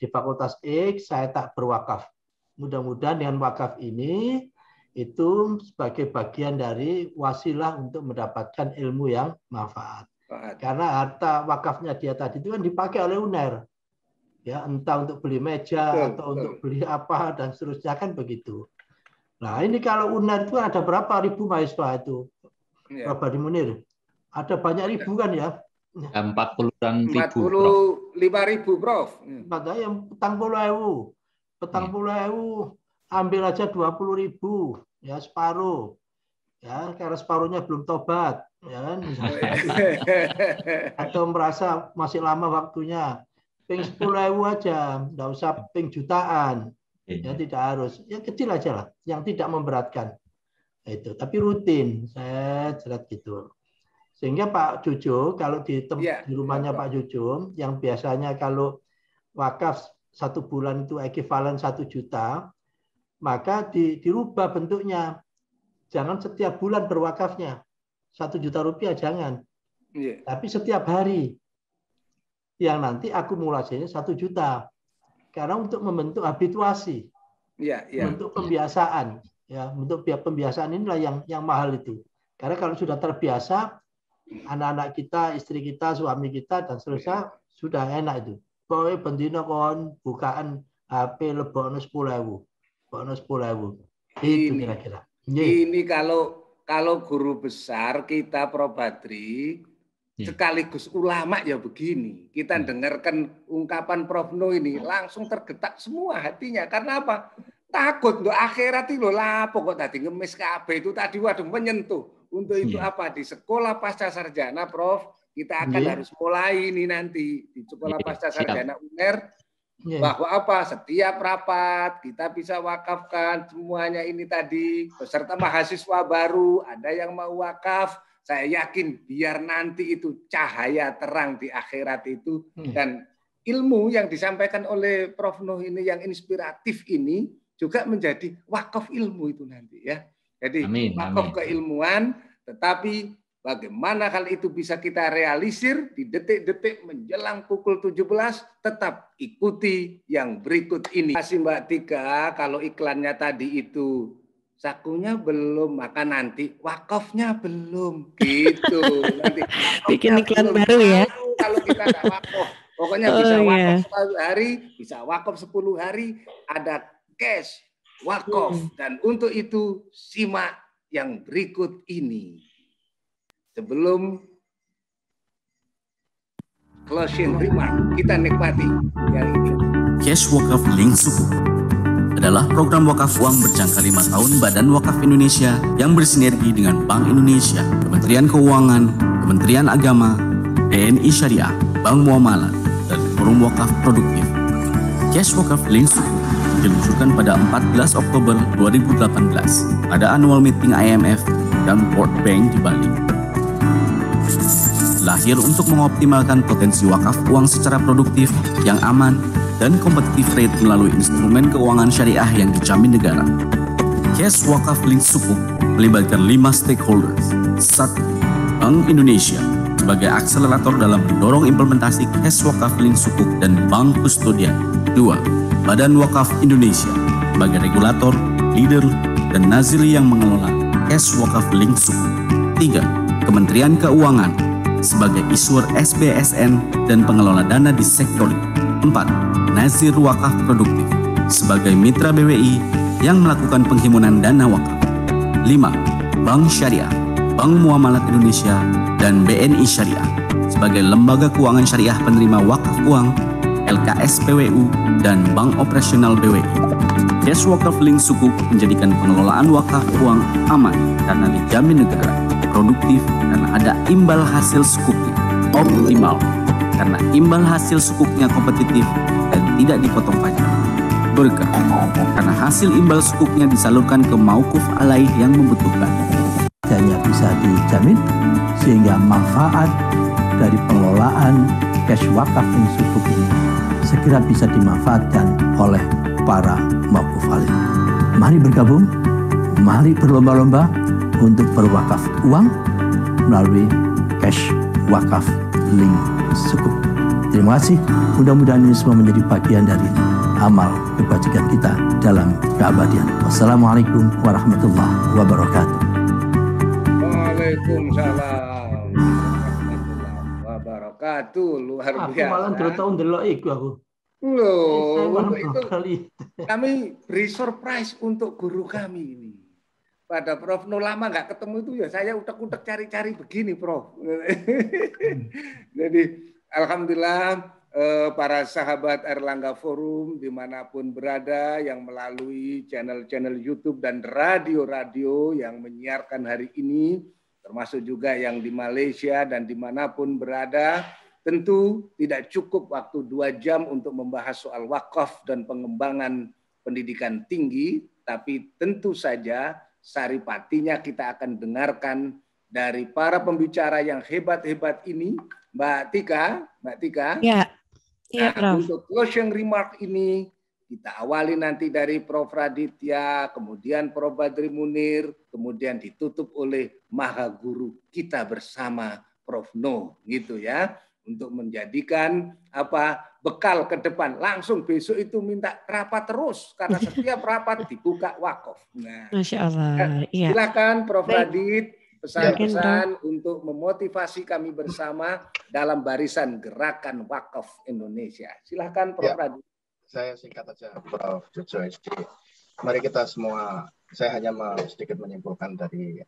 di Fakultas X, saya tak berwakaf. Mudah-mudahan dengan wakaf ini itu sebagai bagian dari wasilah untuk mendapatkan ilmu yang manfaat. Karena harta wakafnya dia tadi itu kan dipakai oleh UNER. Ya, entah untuk beli meja atau untuk beli apa dan seterusnya kan begitu. Nah, ini kalau UNER itu ada berapa ribu mahasiswa itu? Prof. Bakti Munir. Ada banyak ribu kan ya? 40-an ribu. 45.000, Prof. Makanya yang petang puluh ewu, ambil aja 20.000, ya separuh. Ya, karena separuhnya belum tobat, ya kan? Atau merasa masih lama waktunya. Ping 10.000 aja, nggak usah ping jutaan. Ya tidak harus, ya kecil aja lah, yang tidak memberatkan. Itu, tapi rutin, saya jelas gitu. Sehingga Pak Jojo, kalau di rumahnya Pak Jojo, yang biasanya kalau wakaf 1 bulan itu ekuivalen 1 juta, maka dirubah bentuknya. Jangan setiap bulan berwakafnya. 1 juta rupiah jangan. Tapi setiap hari. Yang nanti akumulasinya 1 juta. Karena untuk membentuk habituasi. Untuk pembiasaan. Ya, untuk pembiasaan inilah yang mahal itu. Karena kalau sudah terbiasa, anak-anak kita, istri kita, suami kita, dan seterusnya, sudah enak itu. Pokoknya bendina kon bukaan HP lebokno 10.000. Lebokno 10.000. Itu kira-kira. Ini kalau guru besar kita Prof. Badri sekaligus ulama ya begini. Kita dengarkan ungkapan Prof. No ini langsung tergetak semua hatinya. Karena apa? Takut untuk akhirat itu lapo kok tadi ngemis kabeh itu tadi waduh menyentuh. Untuk itu apa? Di sekolah pasca sarjana Prof. Kita akan harus mulai ini nanti di sekolah pasca sarjana UNER bahwa apa? Setiap rapat kita bisa wakafkan semuanya ini tadi beserta mahasiswa baru, ada yang mau wakaf. Saya yakin biar nanti itu cahaya terang di akhirat itu dan ilmu yang disampaikan oleh Prof. Nuh ini yang inspiratif ini juga menjadi wakaf ilmu itu nanti ya. Jadi wakaf keilmuan, tetapi bagaimana hal itu bisa kita realisir di detik-detik menjelang pukul 17, tetap ikuti yang berikut ini. Terima kasih Mbak Tika, kalau iklannya tadi itu sakunya belum, maka nanti wakafnya belum. Gitu. Nanti bikin iklan baru ya. Kalau kita nggak wakaf, pokoknya bisa wakaf 1 hari, bisa wakaf 10 hari, ada cash wakaf. Dan untuk itu simak yang berikut ini. Sebelum closing remark, kita nikmati yang ini. Cash Wakaf Link Suku adalah program wakaf uang berjangka 5 tahun Badan Wakaf Indonesia yang bersinergi dengan Bank Indonesia, Kementerian Keuangan, Kementerian Agama, BNI Syariah, Bank Muamalah, dan Forum Wakaf Produktif. Cash Wakaf Link Suku diluncurkan pada 14 Oktober 2018 pada annual meeting IMF dan World Bank di Bali. Lahir untuk mengoptimalkan potensi wakaf uang secara produktif, yang aman, dan kompetitif rate melalui instrumen keuangan syariah yang dijamin negara. Cash Wakaf Link Sukuk melibatkan 5 stakeholders. 1. Bank Indonesia sebagai akselerator dalam mendorong implementasi Cash Wakaf Link Sukuk dan Bank Kustodian. 2. Badan Wakaf Indonesia sebagai regulator, leader, dan naziri yang mengelola Cash Wakaf Link Sukuk. 3. Kementerian Keuangan sebagai issuer SBSN dan pengelola dana di sektor itu. 4. Nazir Wakaf Produktif sebagai mitra BWI yang melakukan penghimpunan dana wakaf. 5. Bank Syariah Bank Muamalat Indonesia, dan BNI Syariah sebagai lembaga keuangan syariah penerima wakaf uang, LKS PWU, dan Bank Operasional BWI. Cash Wakaf Link Sukuk menjadikan pengelolaan wakaf uang aman karena dijamin negara, produktif karena ada imbal hasil sukuknya, optimal karena imbal hasil sukuknya kompetitif dan tidak dipotong pajak, berkah karena hasil imbal sukuknya disalurkan ke mauquf alaih yang membutuhkan. Hanya bisa dijamin sehingga manfaat dari pengelolaan cash wakaf Link Sukuk ini segera bisa dimanfaatkan oleh para mauquf alaih. Mari bergabung, mari berlomba-lomba untuk berwakaf uang melalui cash wakaf Link Sukuk. Terima kasih, mudah-mudahan ini semua menjadi bagian dari amal kebajikan kita dalam keabadian. Wassalamualaikum warahmatullahi wabarakatuh. Waalaikumsalam warahmatullahi wabarakatuh. Luar biasa. Aku malah 2 tahun delok iku aku. Loh, untuk itu kami beri surprise untuk guru kami ini. Pada Prof No lama nggak ketemu itu ya saya utek-utek cari-cari begini, Prof. Jadi alhamdulillah para sahabat Erlangga Forum dimanapun berada yang melalui channel-channel YouTube dan radio-radio yang menyiarkan hari ini, termasuk juga yang di Malaysia dan dimanapun berada, tentu tidak cukup waktu 2 jam untuk membahas soal wakaf dan pengembangan pendidikan tinggi, tapi tentu saja saripatinya kita akan dengarkan dari para pembicara yang hebat-hebat ini, Mbak Tika. Ya, nah, Prof. untuk closing remark ini kita awali nanti dari Prof Raditya, kemudian Prof Badri Munir, kemudian ditutup oleh Maha Guru kita bersama Prof No, gitu ya, untuk menjadikan bekal ke depan. Langsung besok itu minta rapat terus karena setiap rapat dibuka wakaf. Nah, Masya Allah. Iya. Silakan Prof Radit, pesan-pesan Ya. untuk memotivasi kami bersama dalam barisan Gerakan Wakaf Indonesia. Silakan Prof Radit. Saya singkat aja, Prof Jojo SD. Mari kita semua, saya hanya sedikit menyimpulkan dari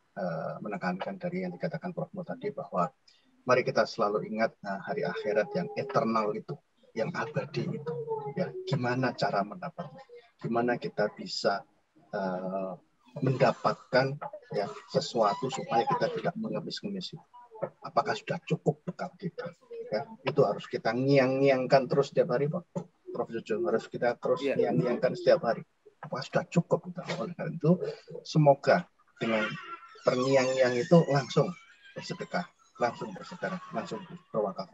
menekankan dari yang dikatakan Prof No tadi, bahwa mari kita selalu ingat hari akhirat yang eternal itu, yang abadi itu. Ya, gimana cara mendapatnya? Gimana kita bisa mendapatkan ya sesuatu supaya kita tidak mengemis-ngemis itu. Apakah sudah cukup bekal kita? Ya, itu harus kita ngiang-ngiangkan terus setiap hari, Pak. Prof Jojo, harus kita terus ngiang-ngiangkan setiap hari. Apakah sudah cukup kita? Oleh karena itu, semoga dengan terngiang-ngiang itu langsung bersedekah, langsung bersedekah, langsung berwakaf.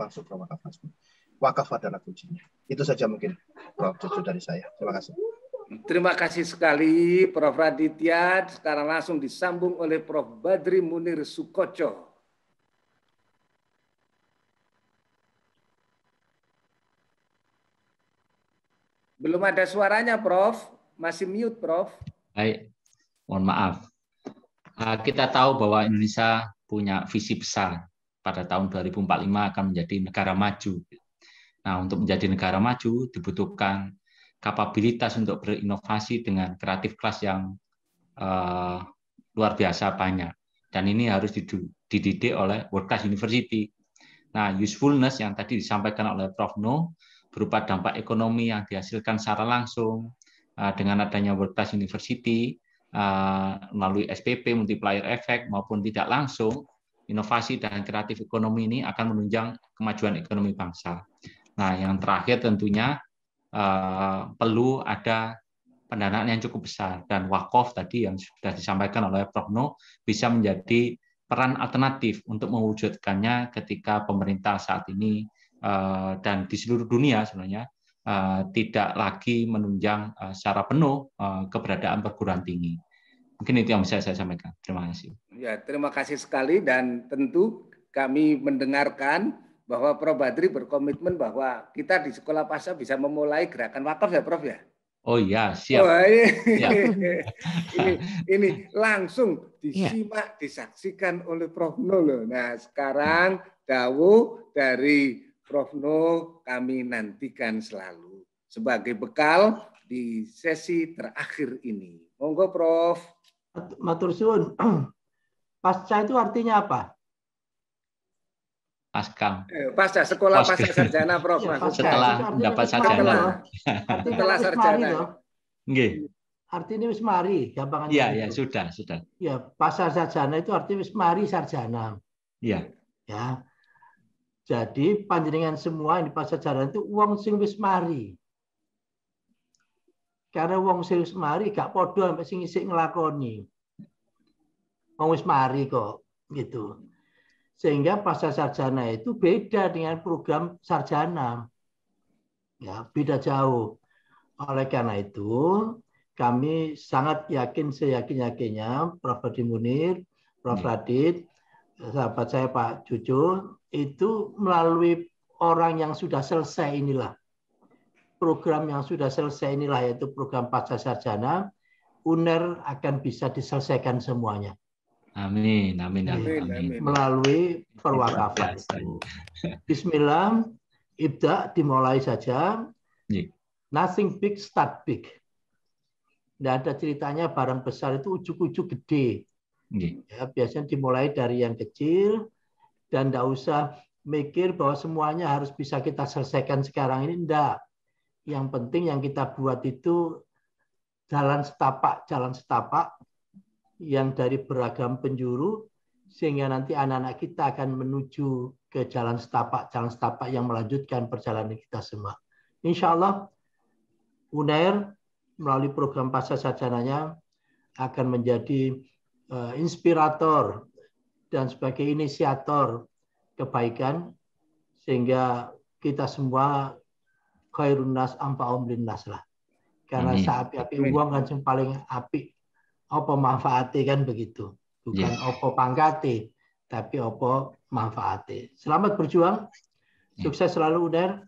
Wakaf adalah kuncinya. Itu saja mungkin Prof Jojo dari saya. Terima kasih. Terima kasih sekali Prof Raditya. Sekarang langsung disambung oleh Prof Badri Munir Sukoco. Belum ada suaranya, Prof. Masih mute, Prof. Baik, mohon maaf. Kita tahu bahwa Indonesia punya visi besar. Pada tahun 2045 akan menjadi negara maju. Nah, untuk menjadi negara maju dibutuhkan kapabilitas untuk berinovasi dengan kreatif kelas yang luar biasa banyak. Dan ini harus dididik oleh World Class University. Nah, usefulness yang tadi disampaikan oleh Prof No berupa dampak ekonomi yang dihasilkan secara langsung dengan adanya World Class University melalui SPP, multiplier effect maupun tidak langsung, inovasi dan kreatif ekonomi ini akan menunjang kemajuan ekonomi bangsa. Nah, yang terakhir tentunya perlu ada pendanaan yang cukup besar, dan wakaf tadi yang sudah disampaikan oleh Prof No bisa menjadi peran alternatif untuk mewujudkannya ketika pemerintah saat ini dan di seluruh dunia sebenarnya tidak lagi menunjang secara penuh keberadaan perguruan tinggi. Mungkin itu yang bisa saya sampaikan. Terima kasih. Ya, terima kasih sekali, dan tentu kami mendengarkan bahwa Prof Badri berkomitmen bahwa kita di Sekolah Pasca bisa memulai gerakan wakaf ya, Prof ya. Oh iya, siap. Oh, ini langsung disimak, disaksikan oleh Prof No loh. Nah, sekarang dawuh dari Prof No kami nantikan selalu sebagai bekal di sesi terakhir ini. Monggo, Prof. Matur suwun. Pasca itu artinya apa? Pasca. Pasca sekolah pasca sarjana, Prof. Ya, setelah mendapat sarjana. Setelah sarjana. Nggih. Artinya wis mari, gampangan. Iya, sudah. Ya, pasca sarjana itu artinya wis mari sarjana. Iya. Ya. Jadi panjenengan semua ini pasca sarjana itu wong sing wis mari. Karena wong sing wis mari gak padha sampai sing isih nglakoni. Wong wis mari kok, gitu. Sehingga pasca sarjana itu beda dengan program sarjana. Ya, beda jauh. Oleh karena itu, kami sangat yakin, seyakin-yakinnya, Prof. Hadi Munir, Prof. Radit, sahabat saya Pak Cucu, itu melalui orang yang sudah selesai inilah. Program yang sudah selesai inilah, yaitu program pasca sarjana, UNER akan bisa diselesaikan semuanya. Amin. Melalui perwakafan itu. Bismillah, ibda, dimulai saja. Nothing big, start big. Tidak ada ceritanya barang besar itu ujuk-ujuk gede. Ya, biasanya dimulai dari yang kecil dan tidak usah mikir bahwa semuanya harus bisa kita selesaikan sekarang ini. Tidak. Yang penting yang kita buat itu jalan setapak yang dari beragam penjuru, sehingga nanti anak-anak kita akan menuju ke jalan setapak yang melanjutkan perjalanan kita semua. Insya Allah, UNER melalui program pasca sarjananya akan menjadi inspirator dan sebagai inisiator kebaikan, sehingga kita semua khairun nas anfa'uhum linnas lah. Karena seapi-api uang kan yang paling apik. Apa manfaatnya kan begitu, bukan apa pangkate, tapi apa manfaatnya. Selamat berjuang, sukses selalu UNER,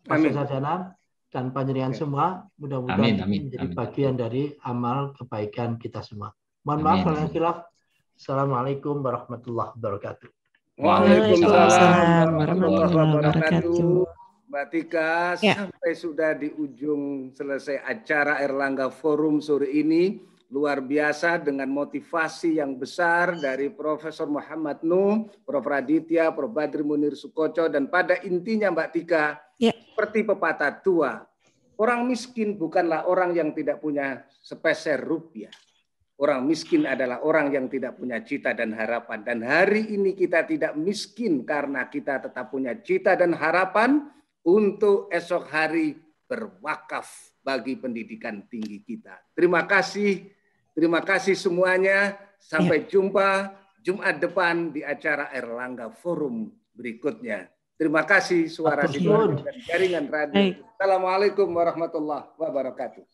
pasca sarjana, dan panjenengan semua mudah-mudahan menjadi bagian dari amal kebaikan kita semua. Mohon maaf kalau yang khilaf. Assalamualaikum warahmatullahi wabarakatuh. Waalaikumsalam warahmatullahi wabarakatuh. Mbak Tika, sampai sudah di ujung selesai acara Erlangga Forum sore ini. Luar biasa dengan motivasi yang besar dari Profesor Muhammad Nuh, Prof. Raditya, Prof. Badri Munir Sukoco, dan pada intinya Mbak Tika, seperti pepatah tua, orang miskin bukanlah orang yang tidak punya sepeser rupiah. Orang miskin adalah orang yang tidak punya cita dan harapan. Dan hari ini kita tidak miskin karena kita tetap punya cita dan harapan untuk esok hari berwakaf bagi pendidikan tinggi kita. Terima kasih semuanya. Sampai jumpa Jumat depan di acara Erlangga Forum berikutnya. Terima kasih Suara Sidoarjo dan Jaringan Radio. Assalamualaikum warahmatullahi wabarakatuh.